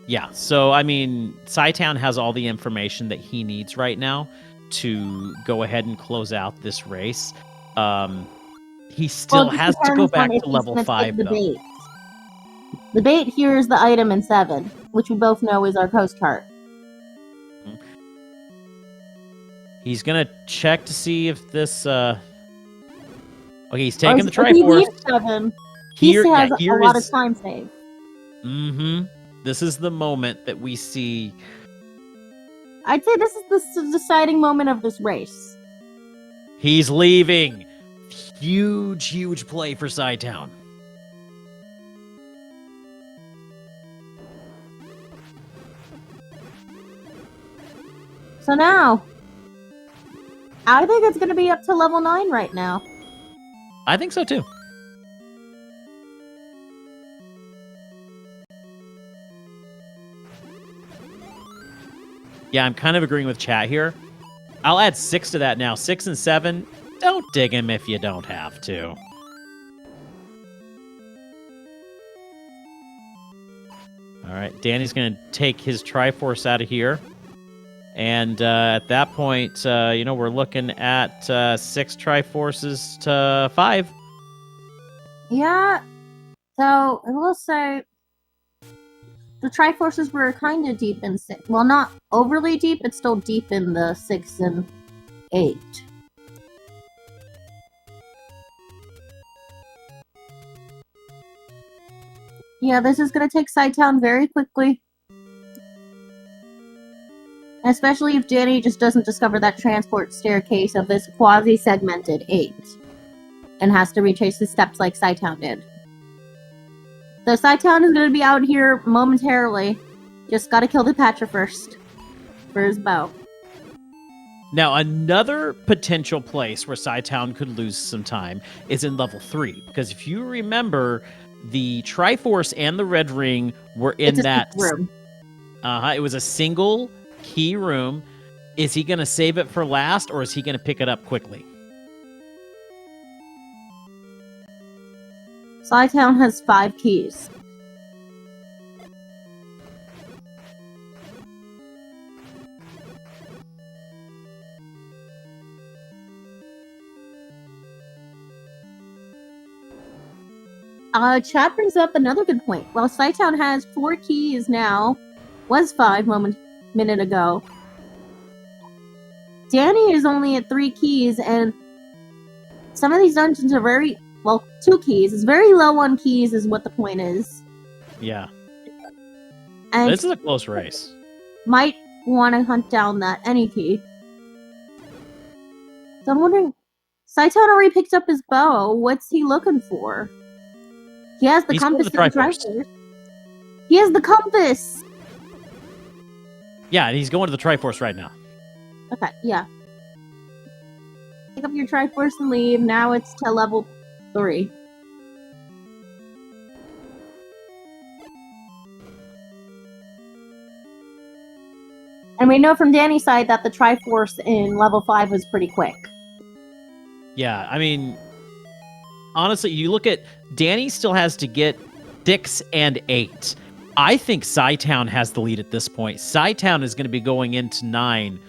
Yeah, so, I mean, SaitTown has all the information that he needs right now to go ahead and close out this race. He still has to go back to level 5, though. Bait. The bait here is the item in 7, which we both know is our coast cart. He's gonna check to see if this, Okay, he's taking the Triforce. He has a lot of time saved. Mm-hmm. This is the moment that we see... I'd say this is the deciding moment of this race. He's leaving. Huge, huge play for SaitTown. So now, I think it's going to be up to level 9 right now. I think so too. Yeah, I'm kind of agreeing with chat here. I'll add 6 to that now. 6 and 7. Don't dig him if you don't have to. All right, Danny's going to take his Triforce out of here. And at that point, we're looking at 6 Triforces to 5. Yeah. So, I will say, the Triforces were kind of deep in 6. Well, not overly deep, but still deep in the 6 and 8. Yeah, this is going to take SaitTown very quickly. Especially if Danny just doesn't discover that transport staircase of this quasi-segmented 8. And has to retrace his steps like SaitTown did. So SaitTown is going to be out here momentarily. Just gotta kill the Patcher first. For his bow. Now, another potential place where SaitTown could lose some time is in level 3. Because if you remember, the Triforce and the Red Ring were in that room. It was a single key room. Is he going to save it for last, or is he going to pick it up quickly? SaitTown has 5 keys. Chat brings up another good point. While SaitTown has 4 keys now, was 5 minute ago, Danny is only at 3 keys, and some of these dungeons are very, 2 keys. It's very low on keys is what the point is. Yeah. And this is a close race. Might want to hunt down that any key. So I'm wondering, SaitTown already picked up his bow. What's he looking for? He has the compass. He has the compass. Yeah, and he's going to the Triforce right now. Okay, yeah. Pick up your Triforce and leave. Now it's to level 3. And we know from Danny's side that the Triforce in level 5 was pretty quick. Yeah, I mean, honestly, you look at Danny still has to get 6 and 8. I think SaitTown has the lead at this point. SaitTown is going to be going into 9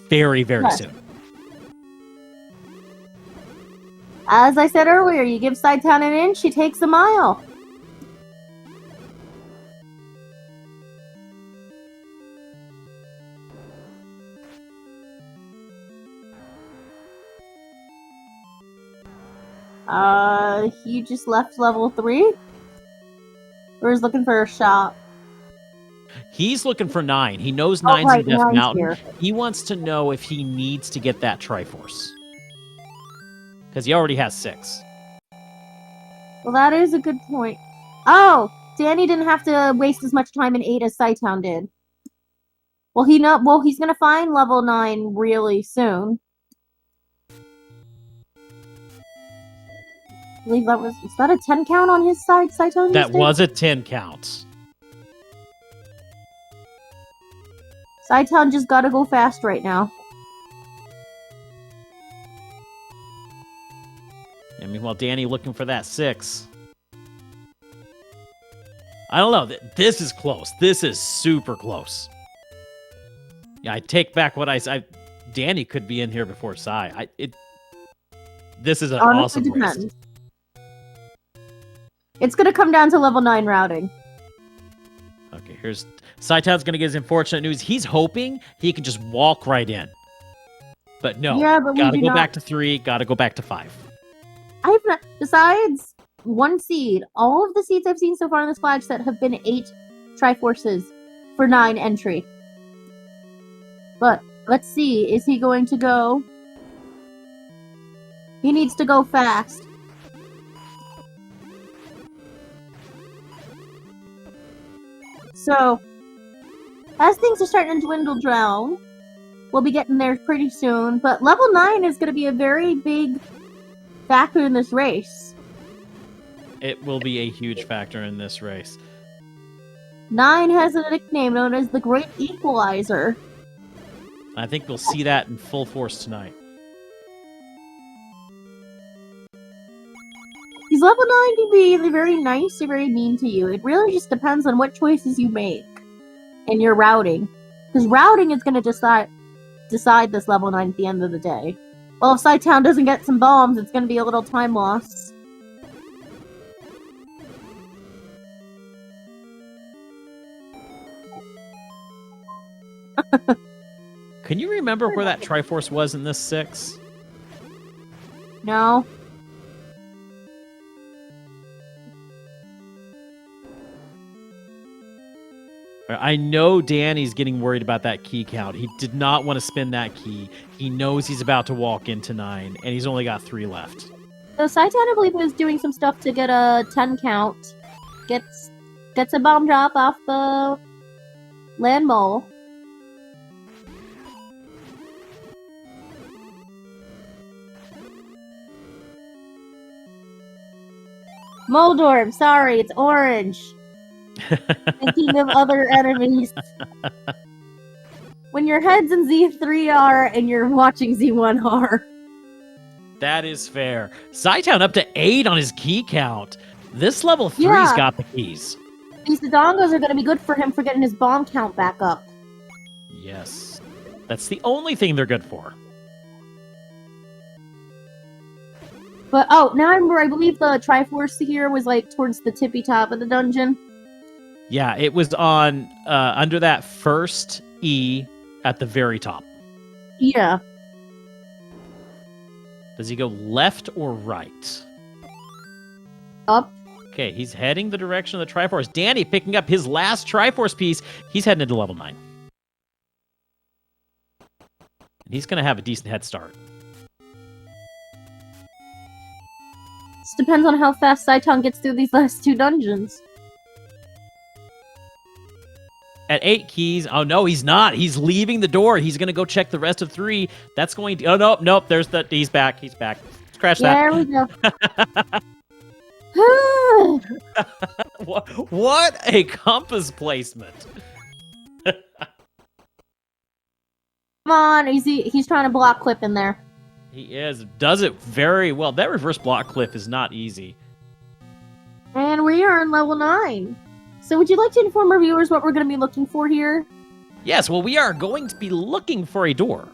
very, very soon. As I said earlier, you give SaitTown an inch, she takes a mile. He just left level 3? Or is looking for a shop? He's looking for 9. He knows 9's right, in Death 9's Mountain. here. He wants to know if he needs to get that Triforce. Because he already has 6. Well, that is a good point. Oh! Danny didn't have to waste as much time in 8 as SaitTown did. Well, he's gonna find level 9 really soon. I believe is that a 10 count on his side, SaitTown? That was a 10 count. SaitTown just gotta go fast right now. I mean, while Danny looking for that 6. I don't know. This is close. This is super close. Yeah, I take back what I said. Danny could be in here before Sai. This is an awesome race. It's gonna come down to level 9 routing. Okay, here's SaitTown's gonna get his unfortunate news. He's hoping he can just walk right in. But no, gotta go back to 3, gotta go back to 5. I've not, besides 1 seed, all of the seeds I've seen so far on this flag set have been 8 Triforces for 9 entry. But let's see, is he going to go? He needs to go fast. So, as things are starting to dwindle down, we'll be getting there pretty soon. But level 9 is going to be a very big factor in this race. It will be a huge factor in this race. 9 has a nickname known as the Great Equalizer. I think we'll see that in full force tonight. These level 9 can be either very nice or very mean to you. It really just depends on what choices you make in your routing. Because routing is going to decide this level 9 at the end of the day. Well, if SaitTown doesn't get some bombs, it's going to be a little time loss. Can you remember where that Triforce was in this 6? No. I know Danny's getting worried about that key count. He did not want to spin that key. He knows he's about to walk into 9, and he's only got 3 left. So SaitTown, I believe, was doing some stuff to get a 10 count. Gets a bomb drop off the land mole. Moldorm, sorry, it's orange. Thinking of other enemies. When your head's in Z3R and you're watching Z1R. That is fair. SaitTown up to 8 on his key count. This level 3's got the keys. These Dodongos are going to be good for him for getting his bomb count back up. Yes. That's the only thing they're good for. But, oh, now I remember, I believe the Triforce here was, like, towards the tippy top of the dungeon. Yeah, it was on, under that first E at the very top. Yeah. Does he go left or right? Up. Okay, he's heading the direction of the Triforce. Danny picking up his last Triforce piece. He's heading into level 9. And he's going to have a decent head start. This depends on how fast SaitTown gets through these last 2 dungeons. At 8 keys, oh no, he's not. He's leaving the door. He's going to go check the rest of 3. That's going to, oh nope, there's the, he's back. Scratch that. There we go. What a compass placement. Come on, he's trying to block Clip in there. He is. Does it very well. That reverse block cliff is not easy. And we are in level 9. So would you like to inform our viewers what we're going to be looking for here? Yes, well, we are going to be looking for a door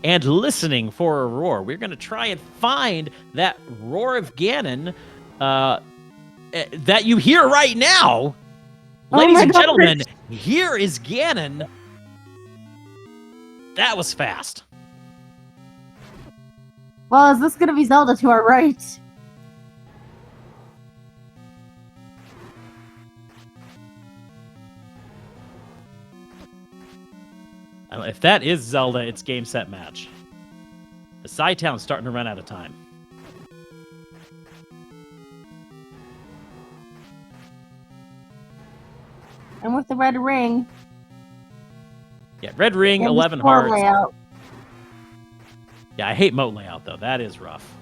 and listening for a roar. We're going to try and find that roar of Ganon that you hear right now. Ladies and gentlemen, here is Ganon. That was fast. Well, is this going to be Zelda to our right? If that is Zelda, it's game, set, match. The SaitTown's starting to run out of time. And with the red ring. Yeah, red ring, 11 hearts. Layout. Yeah, I hate moat layout, though. That is rough.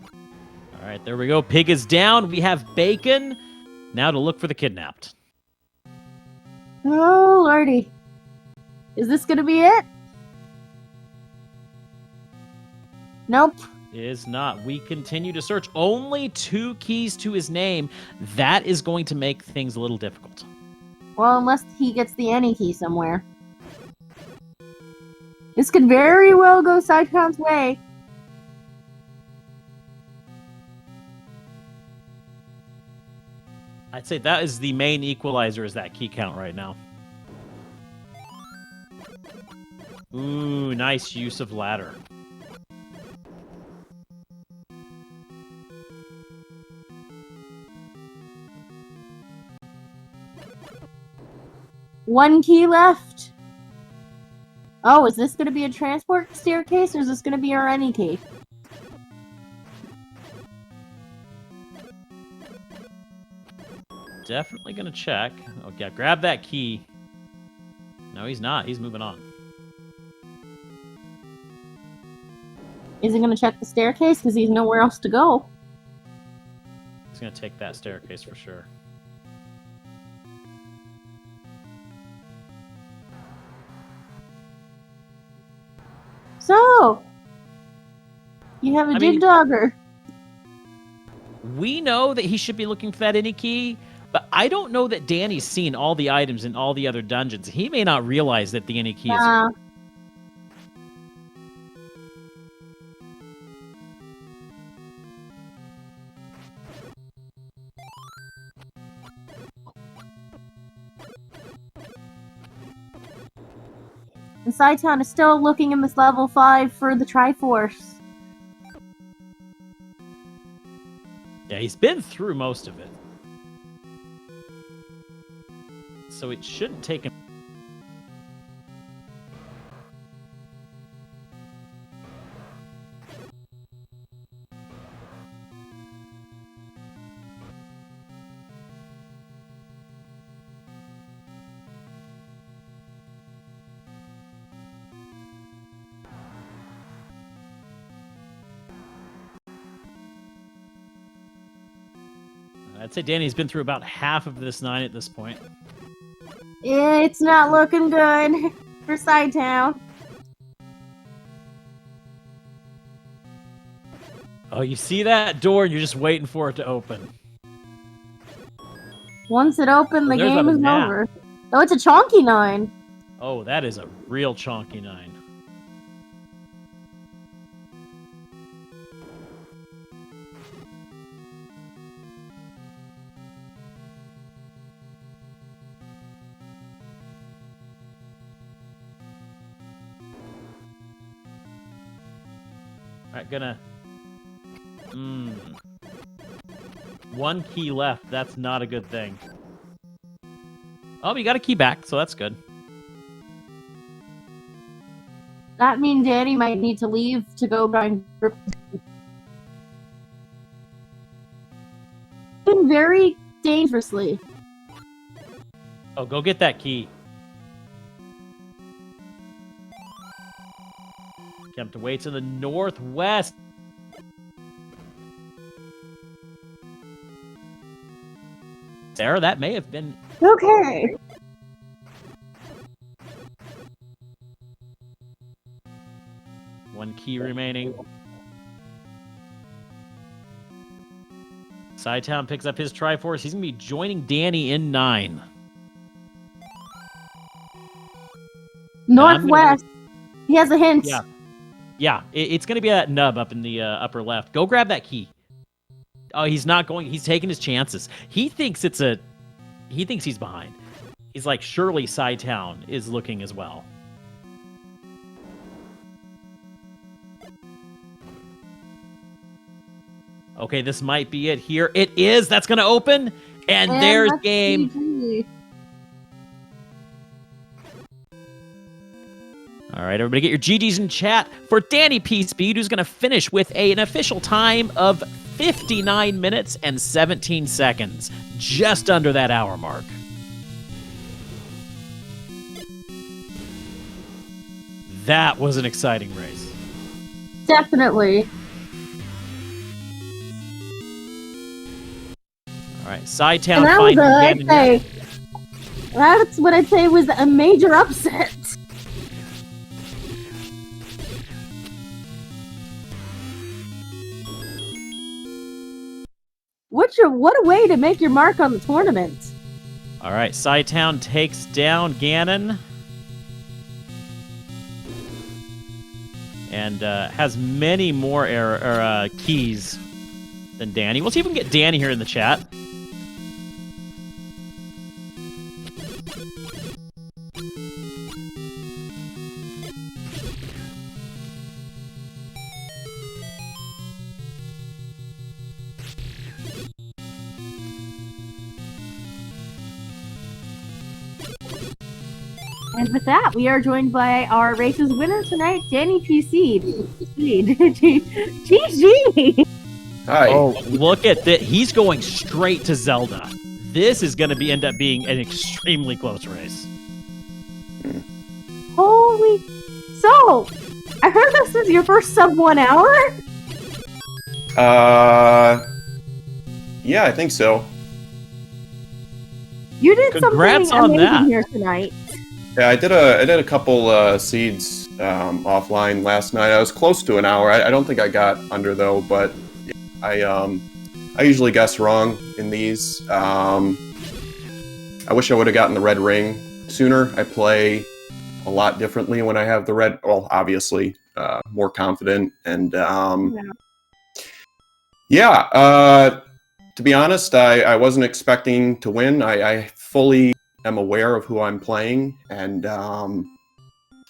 All right, there we go. Pig is down. We have bacon. Now to look for the kidnapped. Oh, lordy. Is this going to be it? Nope. It is not. We continue to search. Only 2 keys to his name. That is going to make things a little difficult. Well, unless he gets the any key somewhere. This could very well go SaitTown's way. I'd say that is the main equalizer, is that key count right now. Ooh, nice use of ladder. One key left. Oh, is this going to be a transport staircase, or is this going to be our any key? Definitely gonna check. Okay, grab that key. No, he's not. He's moving on. Is he gonna check the staircase because he's nowhere else to go? He's gonna take that staircase for sure. So, you have a dig dogger. We know that he should be looking for that any key, but I don't know that Danny's seen all the items in all the other dungeons. He may not realize that the any key is here. And SaitTown is still looking in this level 5 for the Triforce. Yeah, he's been through most of it. So it shouldn't take him. I'd say Danny's been through about half of this 9 at this point. It's not looking good for SaitTown. Oh, you see that door and you're just waiting for it to open. Once it opened, the game is over. Oh, it's a chonky 9. Oh, that is a real chonky 9. Alright, gonna... One key left. That's not a good thing. Oh, you got a key back, so that's good. That means Danny might need to leave to go grind. Very dangerously. Oh, go get that key. Attempt to wait to the northwest. Sarah, that may have been... Okay. key remaining. SaitTown picks up his Triforce. He's going to be joining Danny in 9. Northwest. He has a hint. Yeah. It's going to be that nub up in the upper left. Go grab that key. Oh, he's not going. He's taking his chances. He thinks he's behind. He's like, surely SaitTown is looking as well. Okay, this might be it here. It is. That's going to open. And there's game. GG. All right, everybody get your GGs in chat for DannyPSpeed, who's going to finish with an official time of 59 minutes and 17 seconds. Just under that hour mark. That was an exciting race. Definitely. All right, SaitTown And that was finding Ganon. that's what I'd say was a major upset. What a way to make your mark on the tournament. All right, SaitTown takes down Ganon. And has many more keys than Danny. We'll see if we can get Danny here in the chat. And with that, we are joined by our race's winner tonight, DannyPSpeed. GG! Hi. Oh, look at that. He's going straight to Zelda. This is going to end up being an extremely close race. Holy... So, I heard this is your first sub 1 hour? Yeah, I think so. You did Congrats something on amazing that. here tonight. Yeah, I did a couple seeds offline last night. I was close to an hour. I don't think I got under though, but I usually guess wrong in these. I wish I would have gotten the red ring sooner. I play a lot differently when I have the red. Well, obviously, more confident and to be honest, I wasn't expecting to win. I fully am aware of who I'm playing, and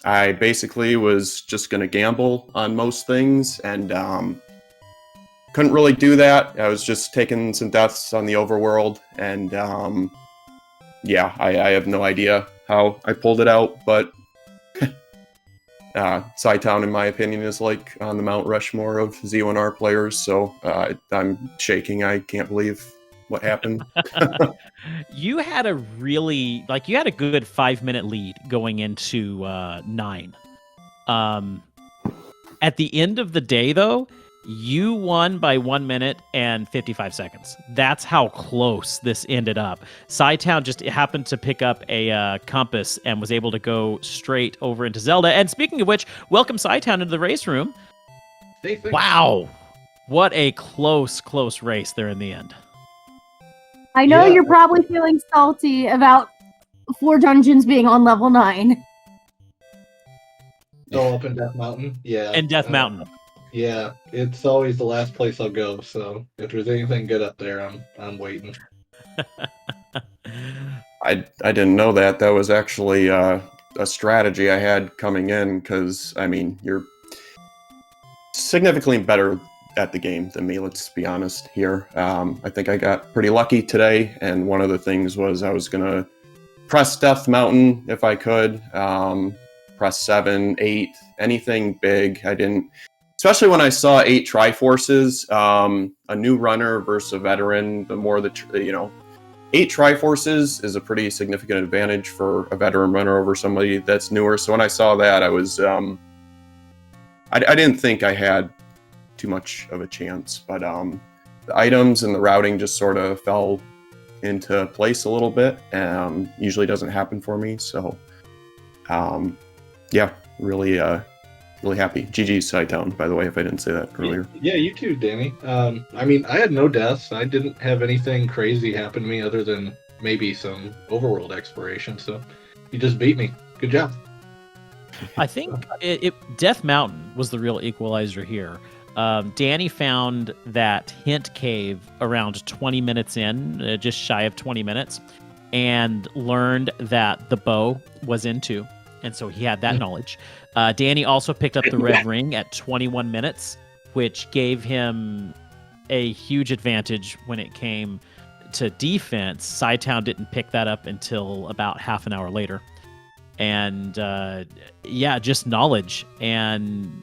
I basically was just going to gamble on most things, and couldn't really do that. I was just taking some deaths on the overworld, and I have no idea how I pulled it out, but SaitTown, in my opinion, is like on the Mount Rushmore of Z1R players, so I'm shaking. I can't believe what happened. You had a really, you had a good 5-minute lead going into 9. At the end of the day, though, you won by 1 minute and 55 seconds. That's how close this ended up. SaitTown just happened to pick up a compass and was able to go straight over into Zelda. And speaking of which, welcome SaitTown into the race room. Wow. What a close race there in the end. I know you're probably feeling salty about 4 dungeons being on level 9. Oh, up in Death Mountain? Yeah. And Death Mountain. Yeah, it's always the last place I'll go, so if there's anything good up there, I'm waiting. I didn't know that. That was actually a strategy I had coming in, because, I mean, you're significantly better at the game than me, let's be honest here. I think I got pretty lucky today, and one of the things was I was going to press Death Mountain if I could, press 7, 8, anything big. I didn't... Especially when I saw 8 Triforces, a new runner versus a veteran, the more 8 Triforces is a pretty significant advantage for a veteran runner over somebody that's newer. So when I saw that, I was, I didn't think I had too much of a chance, but the items and the routing just sort of fell into place a little bit. Usually doesn't happen for me. So, really, really happy. GG's SaitTown, by the way, if I didn't say that earlier. Yeah, you too, Danny. I mean, I had no deaths. I didn't have anything crazy happen to me other than maybe some overworld exploration. So you just beat me. Good job. I think Death Mountain was the real equalizer here. Danny found that hint cave around 20 minutes in, just shy of 20 minutes, and learned that the bow was in too. And so he had that knowledge. Danny also picked up the red ring at 21 minutes, which gave him a huge advantage when it came to defense. SaitTown didn't pick that up until about half an hour later. And yeah, just knowledge. And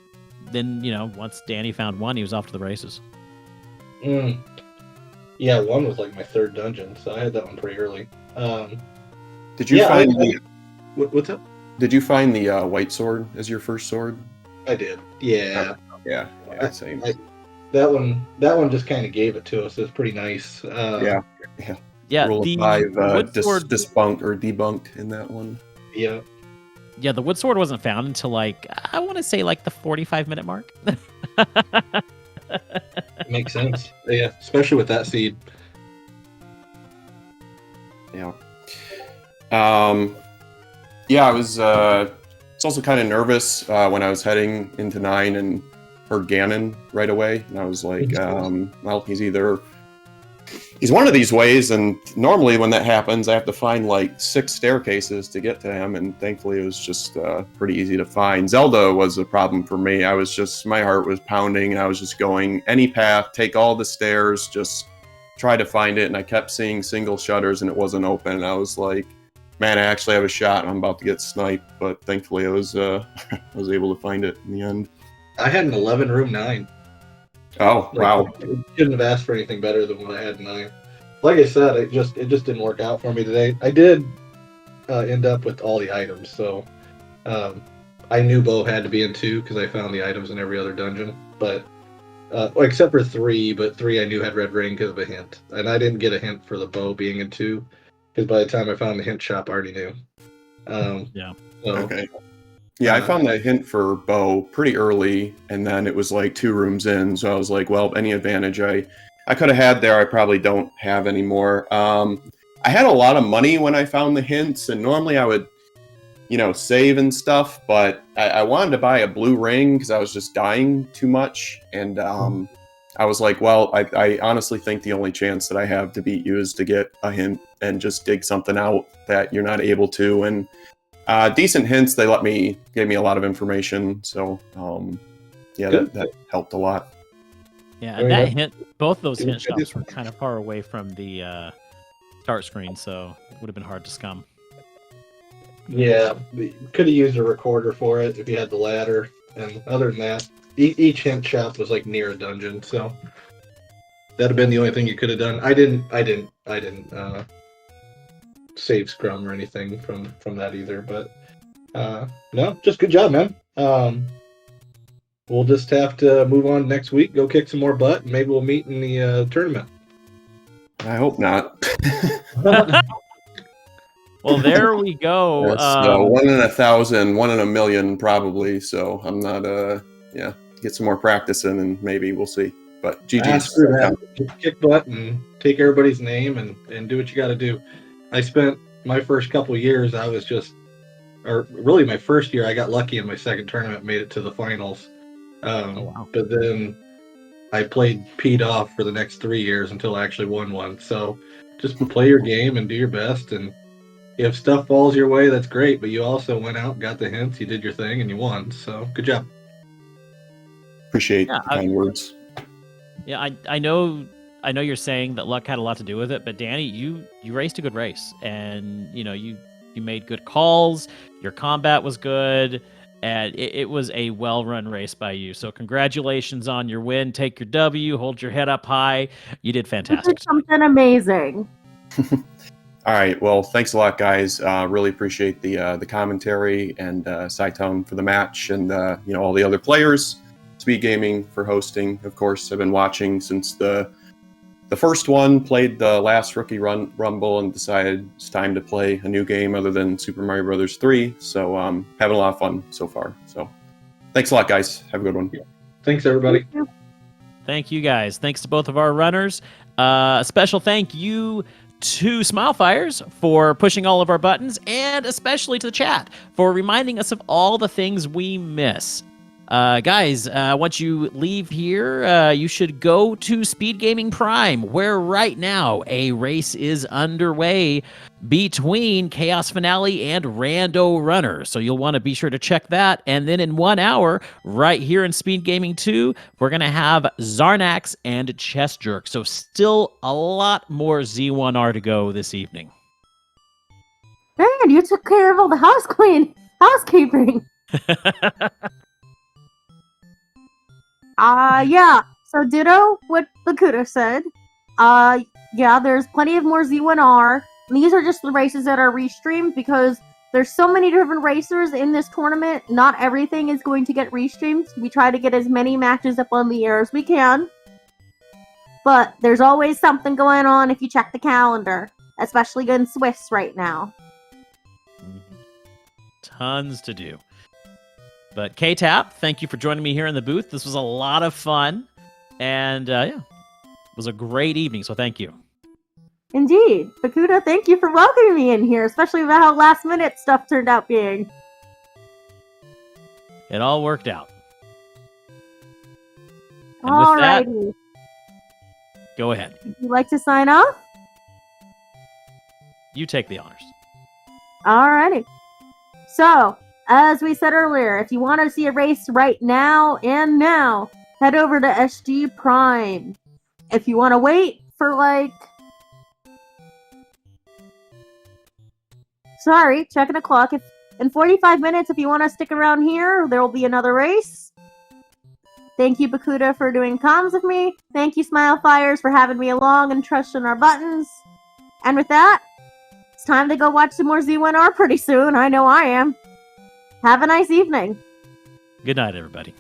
then, once Danny found one, he was off to the races. Yeah, one was like my third dungeon, so I had that one pretty early. Did you find what's up? Did you find the white sword as your first sword? I did. Yeah. Yeah, same. That one just kind of gave it to us. It was pretty nice. Yeah. Rule of 5 debunked in that one. Yeah. Yeah, the wood sword wasn't found until I want to say the 45-minute mark. Makes sense. Yeah, especially with that seed. Yeah. Yeah, I was also kind of nervous when I was heading into 9 and heard Ganon right away. And I was like, well, he's one of these ways, and normally when that happens, I have to find 6 staircases to get to him, and thankfully it was just pretty easy to find. Zelda was a problem for me. My heart was pounding, and I was just going any path, take all the stairs, just try to find it, and I kept seeing single shutters, and it wasn't open, and I was like, man, I actually have a shot, and I'm about to get sniped, but thankfully I was was able to find it in the end. I had an 11 room 9. Oh, wow. I couldn't have asked for anything better than what I had in 9. Like I said, it just didn't work out for me today. I did end up with all the items, so I knew bow had to be in 2 because I found the items in every other dungeon, but except for 3, but 3 I knew had red ring because of a hint, and I didn't get a hint for the bow being in 2 because by the time I found the hint shop, I already knew. Yeah. So, okay. Yeah, I found that hint for bow pretty early, and then it was 2 rooms in, so I was like, well, any advantage I could have had there, I probably don't have anymore. I had a lot of money when I found the hints, and normally I would, save and stuff, but I wanted to buy a blue ring because I was just dying too much, and I was like, well, I honestly think the only chance that I have to beat you is to get a hint and just dig something out that you're not able to, and decent hints, gave me a lot of information, so yeah, that helped a lot. Yeah, and that both those hint shops were kind of far away from the start screen, so it would have been hard to scum. Yeah, could have used a recorder for it if you had the ladder, and other than that, each hint shop was near a dungeon, so that'd have been the only thing you could have done. I didn't save scrum or anything from that either, but no, just good job, man. We'll just have to move on next week, go kick some more butt, and maybe we'll meet in the tournament. I hope not. Well, there we go. Yes, 1 in 1,000, 1 in a million, probably. So I'm not, get some more practice in, and maybe we'll see. But GG's. Kick butt and take everybody's name and do what you got to do. I spent my first couple years, really my first year, I got lucky in my second tournament, made it to the finals. Wow. But then I played peed off for the next 3 years until I actually won one. So just play your game and do your best, and if stuff falls your way, that's great, but you also went out, got the hints, you did your thing, and you won. So good job. Appreciate the kind words. Yeah, I know you're saying that luck had a lot to do with it, but Danny, you raced a good race, and you made good calls, your combat was good, and it was a well-run race by you. So congratulations on your win. Take your W, hold your head up high. You did fantastic. You did something amazing. All right. Well, thanks a lot, guys. Really appreciate the commentary, and SaitTown for the match, and all the other players. SpeedGaming for hosting. Of course, I've been watching since the first one. Played the last Rookie Rumble and decided it's time to play a new game other than Super Mario Brothers 3. So having a lot of fun so far. So Thanks a lot, guys. Have a good one. Thanks, everybody. Thank you, guys. Thanks to both of our runners. A special thank you to Smilefires for pushing all of our buttons, and especially to the chat for reminding us of all the things we miss. Guys, once you leave here, you should go to SpeedGaming Prime, where right now a race is underway between Chaos Finale and Rando Runner. So you'll want to be sure to check that. And then in 1 hour, right here in SpeedGaming 2, we're going to have Zarnax and Chest Jerk. So still a lot more Z1R to go this evening. Man, you took care of all the housekeeping. Yeah. So ditto what Bakuda said. Yeah, there's plenty of more Z1R. These are just the races that are restreamed because there's so many different racers in this tournament. Not everything is going to get restreamed. We try to get as many matches up on the air as we can. But there's always something going on if you check the calendar, especially in Swiss right now. Tons to do. But K-Tap, thank you for joining me here in the booth. This was a lot of fun. And yeah, it was a great evening, so thank you. Indeed. Bakuda, thank you for welcoming me in here, especially about how last minute stuff turned out being. It all worked out. And with that, Alrighty. go ahead. Would you like to sign off? You take the honors. Alrighty. So, as we said earlier, if you want to see a race right now, head over to SG Prime. If you want to wait for checking the clock. If in 45 minutes, if you want to stick around here, there will be another race. Thank you, Bakuda, for doing comms with me. Thank you, Smilefires, for having me along and trusting our buttons. And with that, it's time to go watch some more Z1R pretty soon. I know I am. Have a nice evening. Good night, everybody.